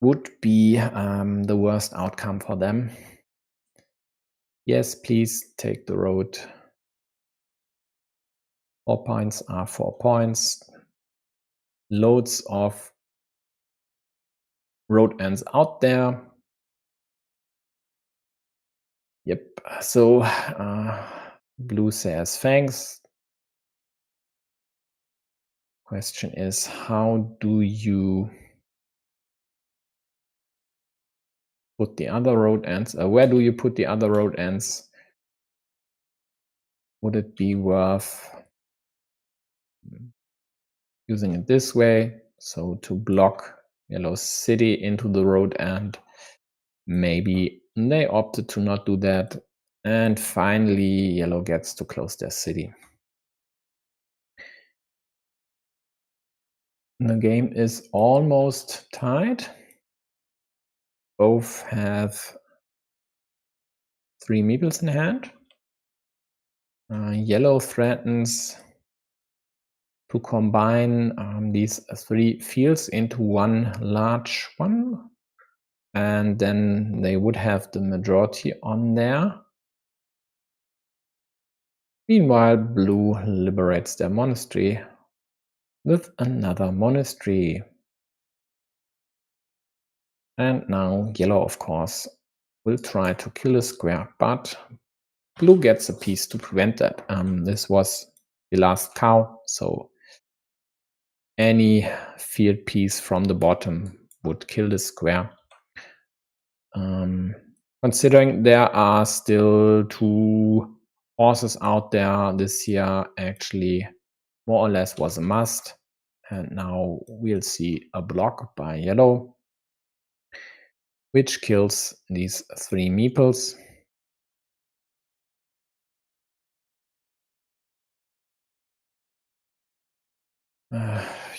would be the worst outcome for them. Yes, please take the road. 4 points are 4 points. Loads of road ends out there. Yep, so blue says thanks. Question is, how do you put the other road ends? Where do you put the other road ends? Would it be worth using it this way? So to block yellow city into the road end. Maybe they opted to not do that. And finally, yellow gets to close their city. The game is almost tied. Both have 3 meeples in hand. Yellow threatens to combine these 3 fields into one large one, and then they would have the majority on there. Meanwhile, blue liberates their monastery with another monastery. And now yellow, of course, will try to kill a square, but blue gets a piece to prevent that. This was the last cow, so any field piece from the bottom would kill the square. Considering there are still 2 horses out there, this here actually more or less was a must. And now we'll see a block by yellow, which kills these 3 meeples.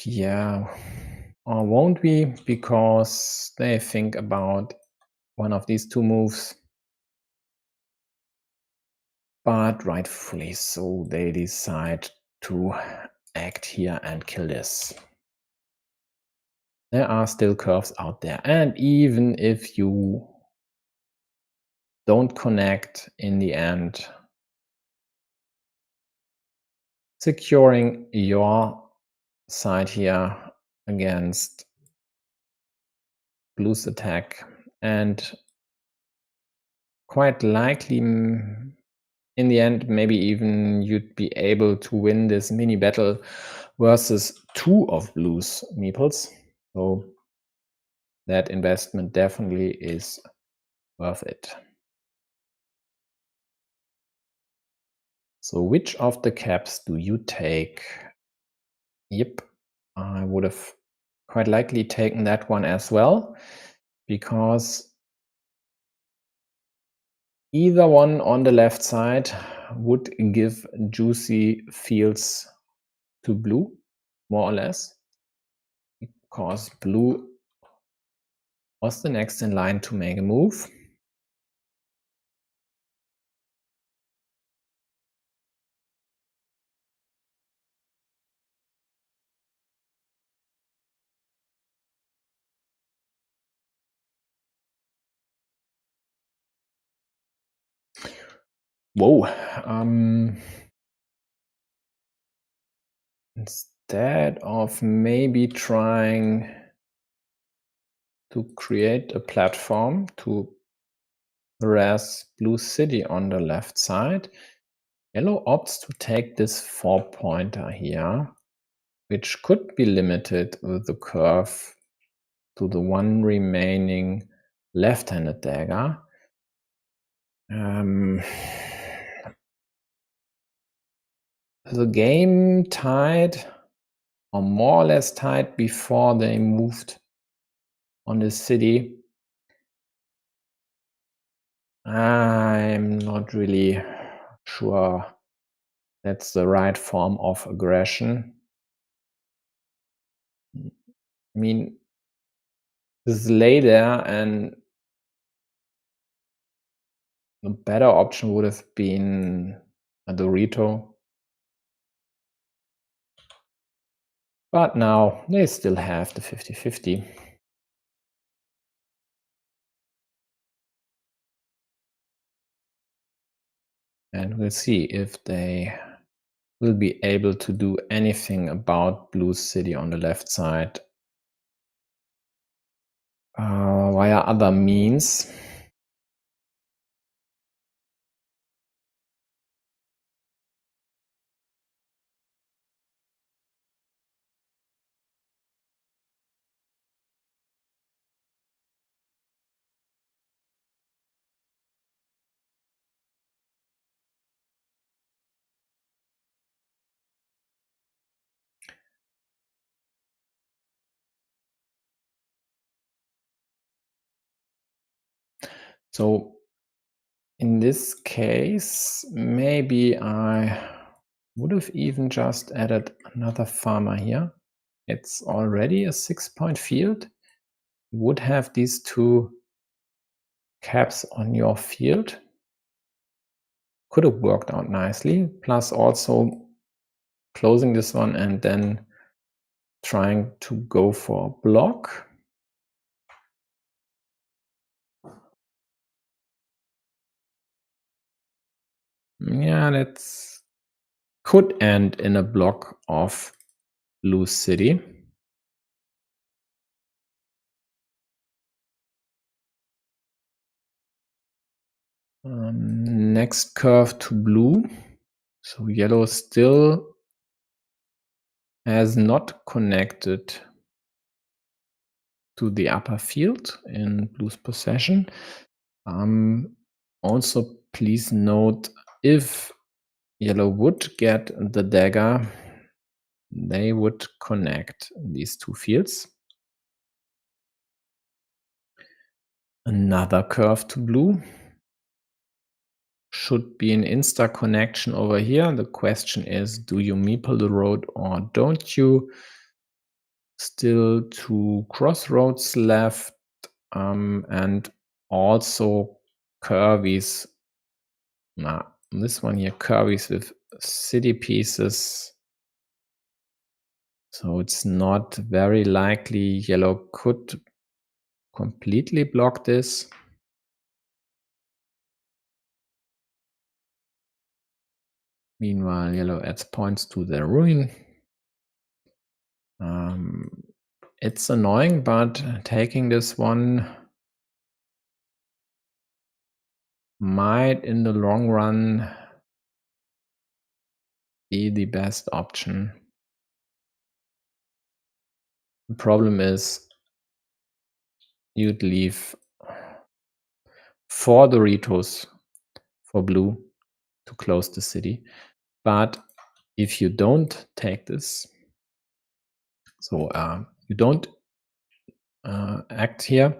Yeah, or won't we? Because they think about one of these 2 moves. But rightfully so, they decide to act here and kill this. There are still curves out there, and even if you don't connect in the end, securing your side here against blue's attack, and quite likely in the end maybe even you'd be able to win this mini battle versus 2 of blue's meeples. So that investment definitely is worth it. So which of the caps do you take? Yep, I would have quite likely taken that one as well, because either one on the left side would give juicy fields to blue, more or less, because blue was the next in line to make a move. Whoa. Instead of maybe trying to create a platform to harass blue city on the left side, yellow opts to take this 4-pointer here, which could be limited with the curve to the one remaining left-handed dagger. The game tied or more or less tied before they moved on the city. I'm not really sure that's the right form of aggression. I mean, this lay there, and a better option would have been a Dorito. But now they still have the 50-50. And we'll see if they will be able to do anything about Blue's city on the left side via other means. So in this case, maybe I would have even just added another farmer here. It's already a 6-point field. You would have these two caps on your field. Could have worked out nicely. Plus also closing this one and then trying to go for a block. Yeah, that could end in a block of Blue City. Next curve to blue. So yellow still has not connected to the upper field in blue's possession. Also, please note, if yellow would get the dagger, they would connect these two fields. Another curve to blue. Should be an insta connection over here. The question is, do you meeple the road or don't you? Still two crossroads left, and also curvies. Now, this one here, curvies with city pieces. So it's not very likely yellow could completely block this. Meanwhile, yellow adds points to their ruin. It's annoying, but taking this one might, in the long run, be the best option. The problem is you'd leave 4 Doritos for blue to close the city. But if you don't take this, so you don't act here,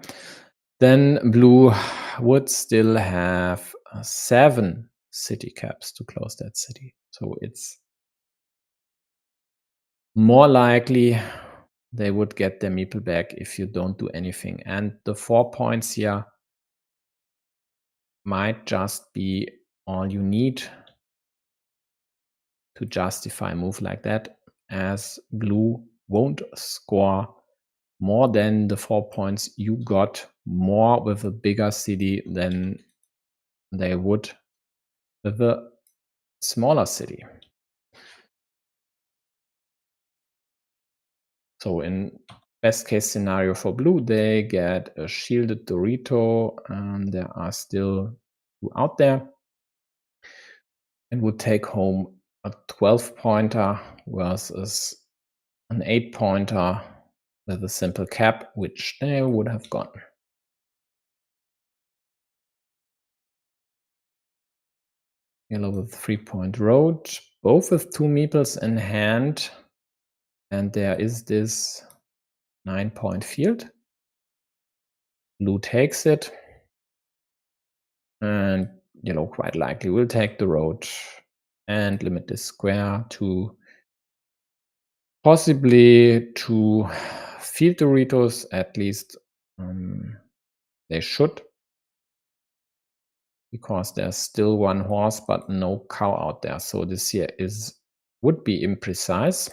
then blue would still have 7 city caps to close that city. So it's more likely they would get their meeple back if you don't do anything. And the 4 points here might just be all you need to justify a move like that, as blue won't score more than the 4 points you got more with a bigger city than they would with a smaller city. So in best case scenario for blue, they get a shielded Dorito, and there are still 2 out there, and would take home a 12-pointer versus an 8-pointer with a simple cap, which they would have gotten. Yellow with 3-point road, both with 2 meeples in hand. and there is this 9-point field. Blue takes it, and yellow quite likely will take the road and limit this square to possibly to field Doritos. At least they should, because there's still one horse but no cow out there, so this here would be imprecise.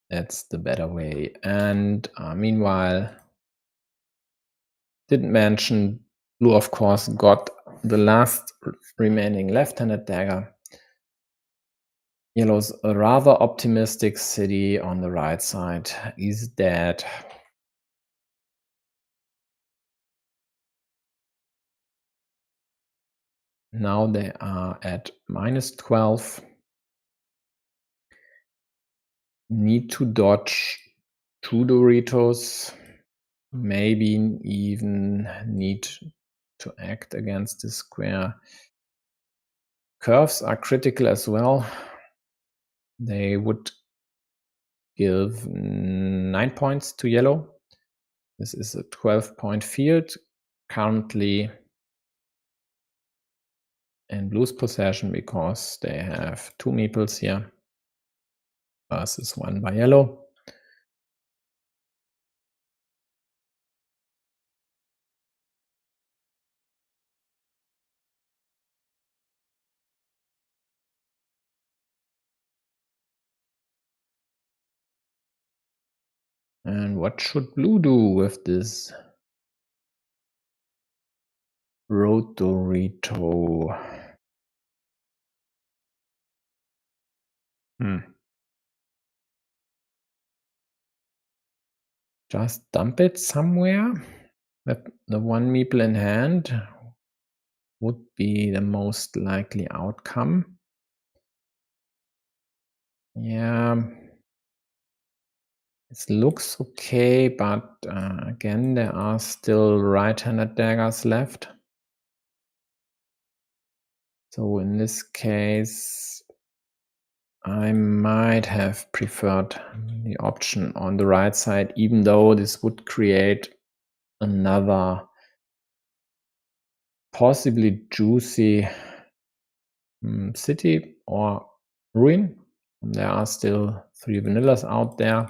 That's the better way. And meanwhile, didn't mention, blue of course got the last remaining left-handed dagger. Yellow's a rather optimistic city on the right side is dead. Now they are at -12. Need to dodge 2 Doritos. Maybe even need to act against the square. Curves are critical as well. They would give 9 points to yellow. This is a 12-point field, currently in blue's possession because they have 2 meeples here versus 1 by yellow. And what should blue do with this road Dorito? Just dump it somewhere. The 1 meeple in hand would be the most likely outcome. Yeah, it looks okay, but again, there are still right-handed daggers left. So in this case, I might have preferred the option on the right side, even though this would create another possibly juicy city or ruin. There are still 3 vanillas out there,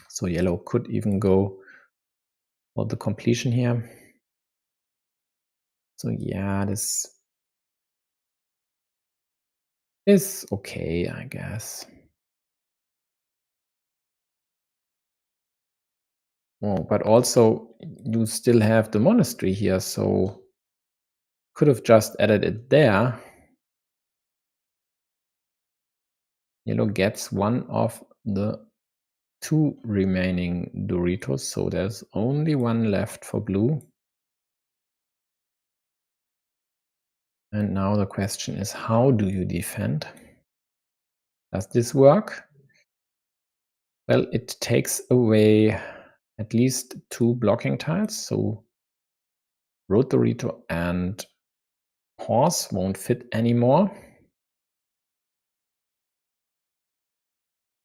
so yellow could even go for the completion here. So yeah, this is okay, I guess. Oh, but also you still have the monastery here, so could have just added it there. Yellow gets one of the 2 remaining Doritos, so there's only 1 left for blue. And now the question is, how do you defend? Does this work? Well, it takes away at least 2 blocking tiles, so road Dorito and horse won't fit anymore.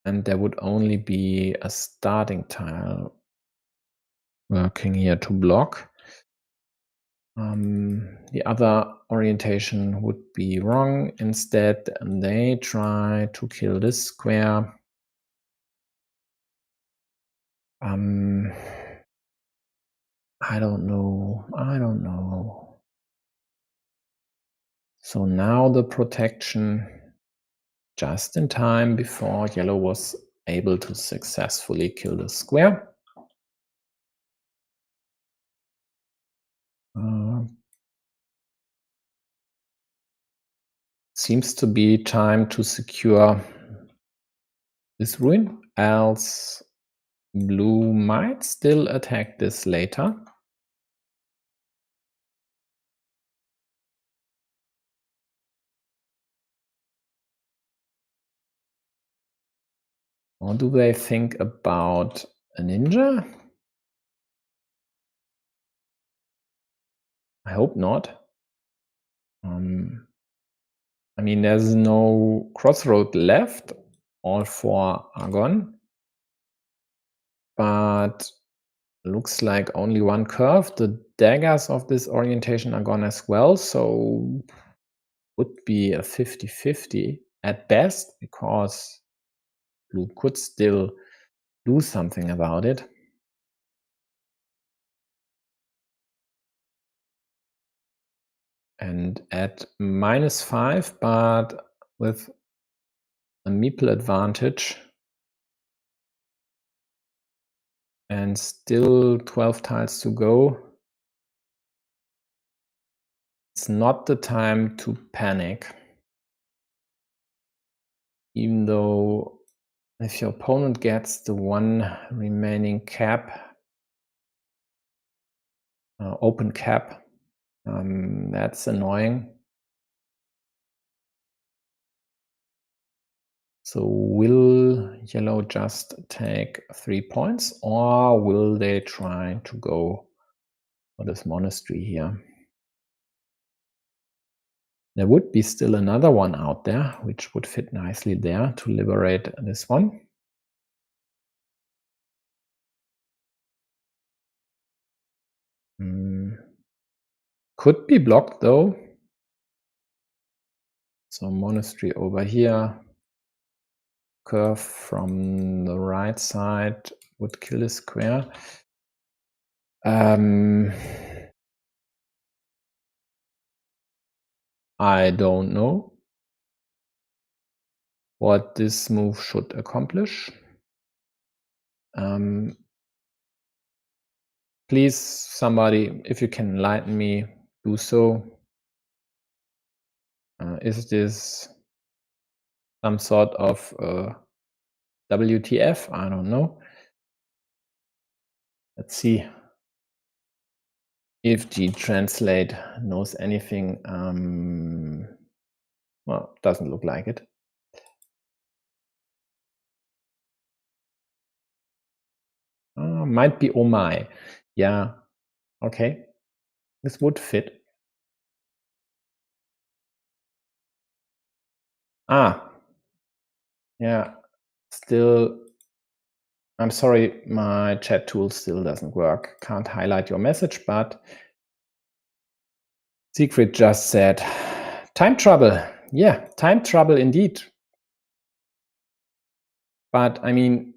And there would only be a starting tile working here to block. The other orientation would be wrong. Instead, they try to kill this square. I don't know. So now the protection just in time before yellow was able to successfully kill the square. Seems to be time to secure this ruin, else blue might still attack this later. Or do they think about a ninja? I hope not. I mean, there's no crossroad left. All four are gone. But looks like only one curve. The daggers of this orientation are gone as well, so would be a 50-50 at best, because blue could still do something about it. And at -5, but with a meeple advantage, and still 12 tiles to go, it's not the time to panic. Even though if your opponent gets the one remaining cap, open cap, that's annoying. So will yellow just take 3 points, or will they try to go for this monastery here? There would be still another one out there, which would fit nicely there to liberate this one. Could be blocked though. So monastery over here, curve from the right side would kill the square. I don't know what this move should accomplish. Please, somebody, if you can enlighten me, do so. Is this some sort of WTF? I don't know. Let's see if G-Translate knows anything. Well, doesn't look like it. Might be oh my. Yeah, okay. This would fit. Yeah, still, I'm sorry, my chat tool still doesn't work. Can't highlight your message, but Siegfried just said, time trouble. Yeah, time trouble indeed. But I mean,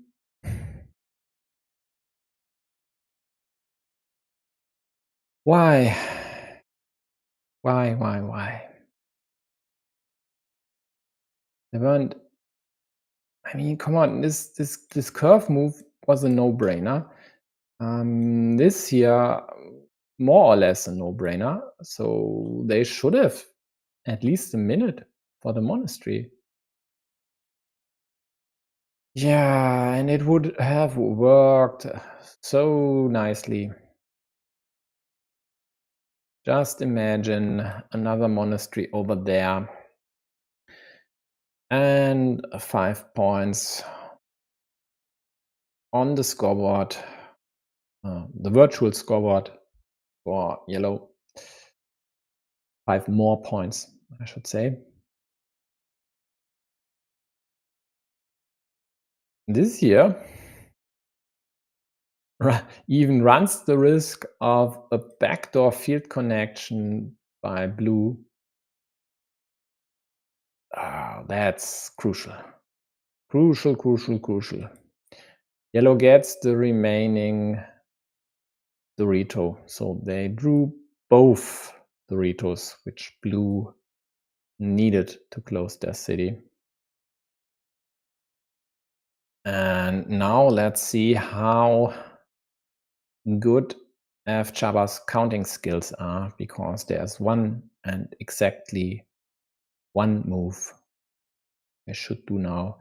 why? Why? They weren't. I mean, come on, this curve move was a no-brainer. This here, more or less a no-brainer. So they should have at least a minute for the monastery. Yeah, and it would have worked so nicely. Just imagine another monastery over there. And 5 points on the scoreboard, the virtual scoreboard for yellow. 5 more points, I should say. This here even runs the risk of a backdoor field connection by blue. That's crucial. Crucial. Yellow gets the remaining Dorito. So they drew both Doritos, which blue needed to close their city. And now let's see how good fcsaba's counting skills are, because there's one and exactly one move they should do now.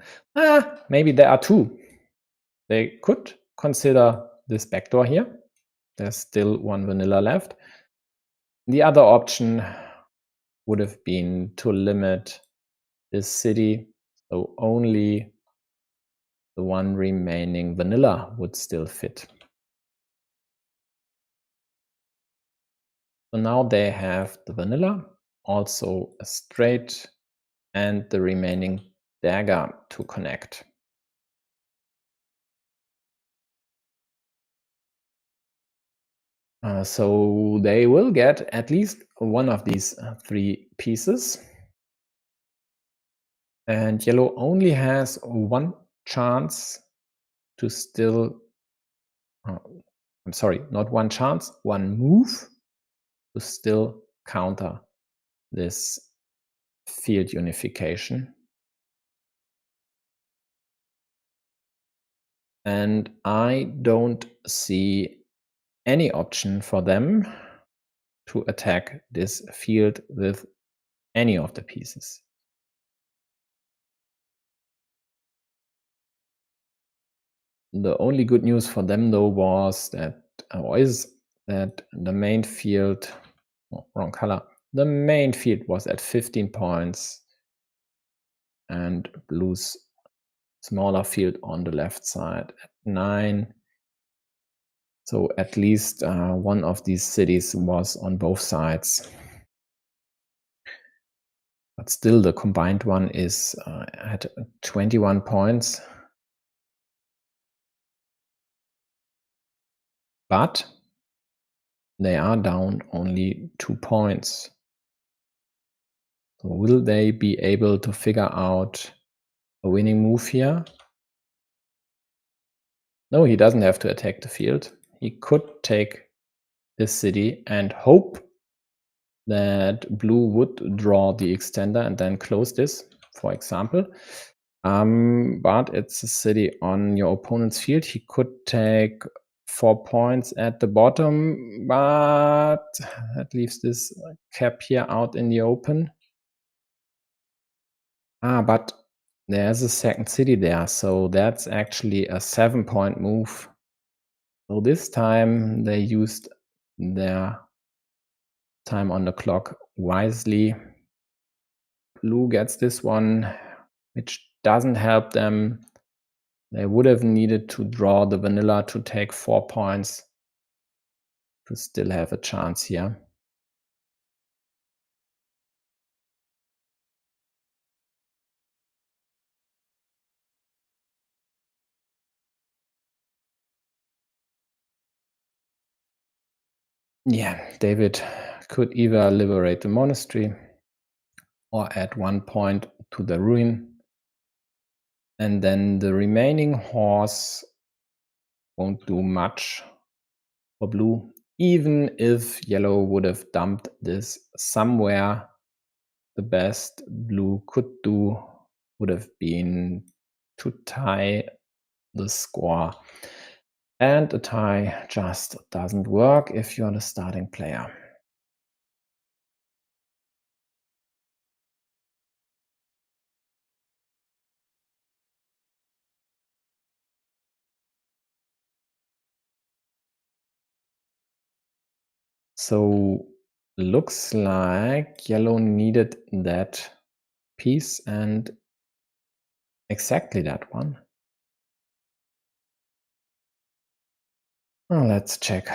Maybe there are two. They could consider this backdoor here. There's still one vanilla left. The other option would have been to limit this city, so only the one remaining vanilla would still fit. So now they have the vanilla, also a straight and the remaining dagger to connect. So they will get at least one of these 3 pieces. And yellow only has one chance to still, I'm sorry, not one chance, one move to still counter this field unification. And I don't see any option for them to attack this field with any of the pieces. The only good news for them, though, was that, or is that the main field, oh, wrong color, the main field was at 15 points and blue's smaller field on the left side at 9. So at least one of these cities was on both sides. But still, the combined one is at 21 points. But they are down only 2 points. So will they be able to figure out a winning move here? No, he doesn't have to attack the field. He could take this city and hope that blue would draw the extender and then close this, for example. But it's a city on your opponent's field. He could take 4 points at the bottom, but that leaves this cap here out in the open. But there's a second city there, so that's actually a 7-point move. So this time they used their time on the clock wisely. Blue gets this one, which doesn't help them. They would have needed to draw the vanilla to take 4 points to still have a chance here. Yeah, David could either liberate the monastery or add 1 point to the ruin. And then the remaining horse won't do much for blue. Even if yellow would have dumped this somewhere, the best blue could do would have been to tie the score. And a tie just doesn't work if you're the starting player. So looks like yellow needed that piece and exactly that one. Oh, let's check.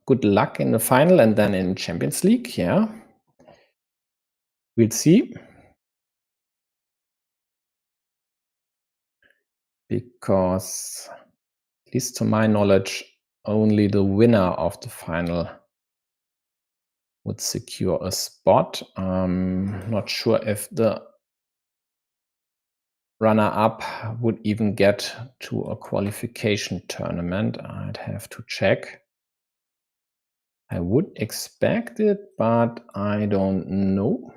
Good luck in the final and then in Champions League. Yeah, we'll see. Because, at least to my knowledge, only the winner of the final would secure a spot. Not sure if the runner-up would even get to a qualification tournament. I'd have to check. I would expect it, but I don't know.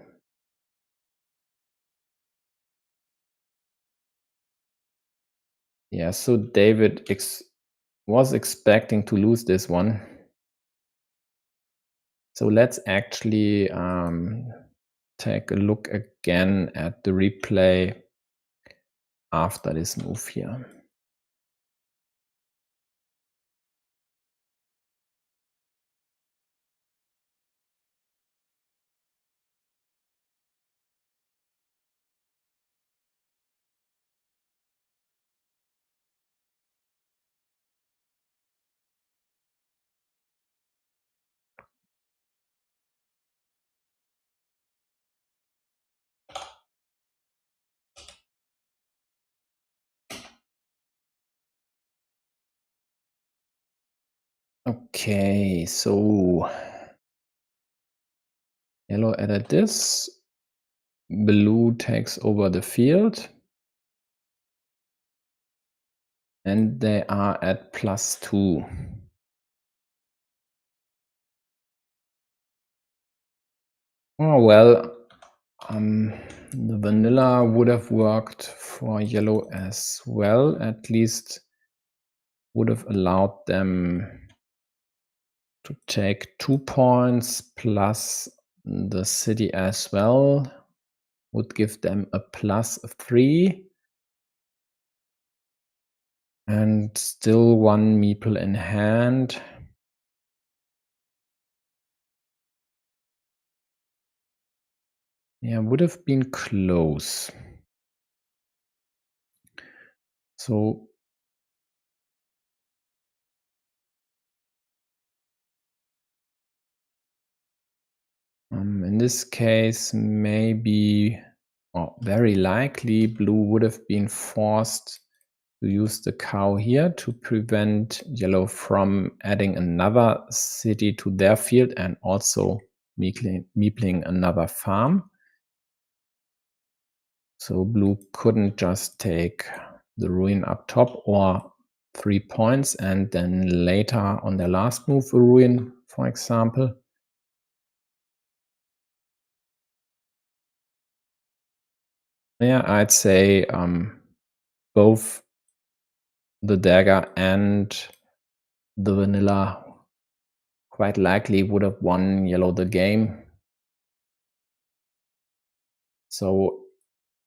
Yeah, so David was expecting to lose this one. So let's actually take a look again at the replay after this move here. Okay, so yellow added this. Blue takes over the field. And they are at +2. Oh, well, the vanilla would have worked for yellow as well, at least would have allowed them to take 2 points plus the city as well, would give them a +3. And still 1 meeple in hand. Yeah, would have been close. So in this case, maybe, or very likely, blue would have been forced to use the cow here to prevent yellow from adding another city to their field and also meepling another farm. So blue couldn't just take the ruin up top or 3 points and then later on their last move a ruin, for example. Yeah, I'd say both the dagger and the vanilla quite likely would have won yellow the game. So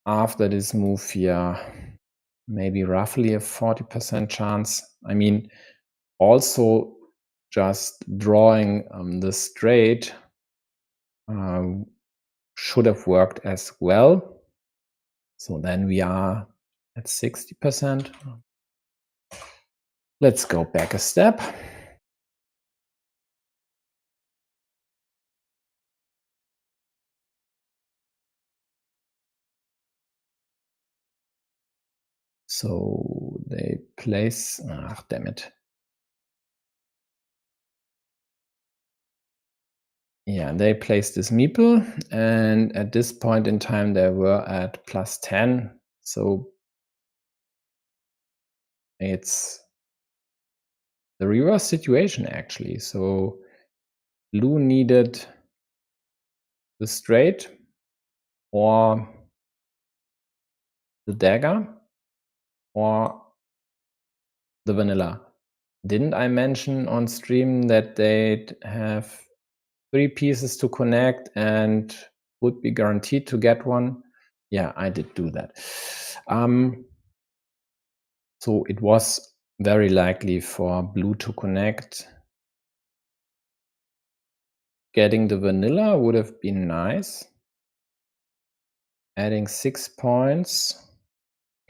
after this move here, maybe roughly a 40% chance. I mean, also just drawing the straight should have worked as well. So then we are at 60%. Let's go back a step. So they place, damn it. Yeah, they placed this meeple, and at this point in time they were at +10. So it's the reverse situation actually. So blue needed the straight or the dagger or the vanilla. Didn't I mention on stream that they'd have 3 pieces to connect and would be guaranteed to get one? Yeah, I did do that. So it was very likely for blue to connect. Getting the vanilla would have been nice. Adding 6 points,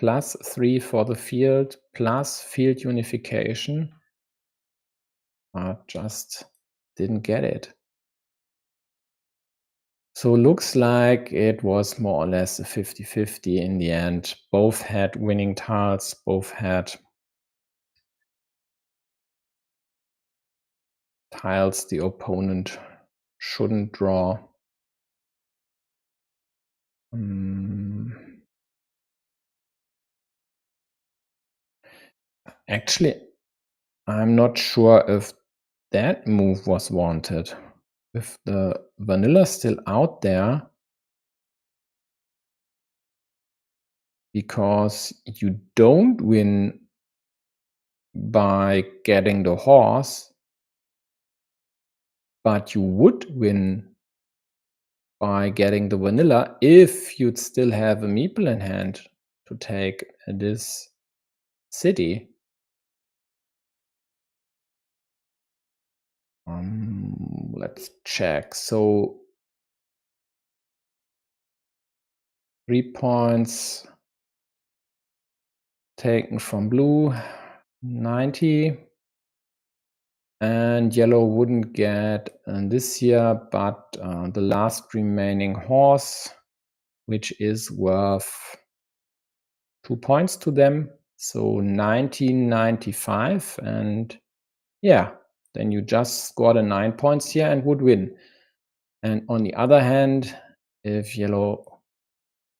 +3 for the field, plus field unification. Just didn't get it. So looks like it was more or less a 50-50 in the end. Both had winning tiles, both had tiles the opponent shouldn't draw. Actually, I'm not sure if that move was wanted. With the vanilla still out there, because you don't win by getting the horse, but you would win by getting the vanilla if you'd still have a meeple in hand to take this city. Let's check. So 3 points taken from blue, 90. And yellow wouldn't get this here, but the last remaining horse, which is worth 2 points to them. So 1995. And yeah, then you just score the 9 points here and would win. And on the other hand, if yellow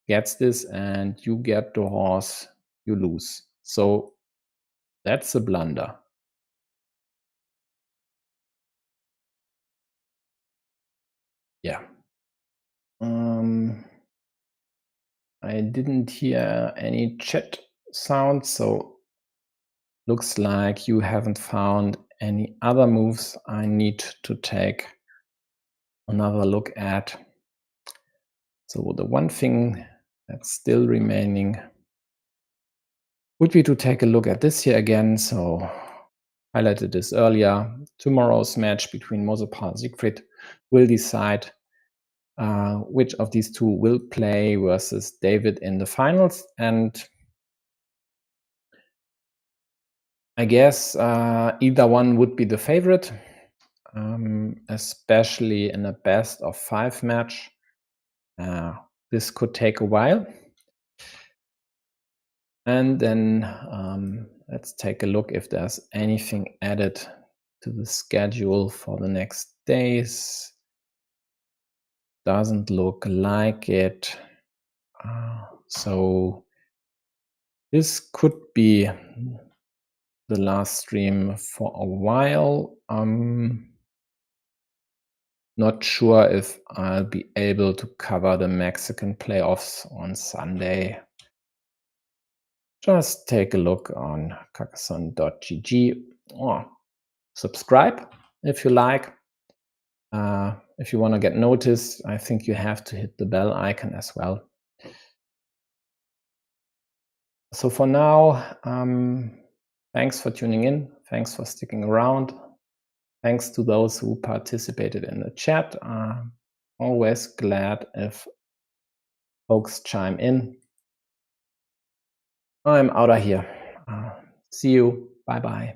gets this and you get the horse, you lose. So that's a blunder. Yeah. I didn't hear any chat sound, so looks like you haven't found any other moves I need to take another look at. So the one thing that's still remaining would be to take a look at this here again. So highlighted this earlier. Tomorrow's match between Mosopal and Siegfried will decide which of these two will play versus David in the finals. And I guess either one would be the favorite, especially in a best of 5 match. This could take a while. And then let's take a look if there's anything added to the schedule for the next days. Doesn't look like it. So this could be the last stream for a while. Not sure if I'll be able to cover the Mexican playoffs on Sunday. Just take a look on carcassonne.gg or subscribe if you like. If you want to get noticed, I think you have to hit the bell icon as well. So for now, thanks for tuning in. Thanks for sticking around. Thanks to those who participated in the chat. Always glad if folks chime in. I'm out of here. See you. Bye-bye.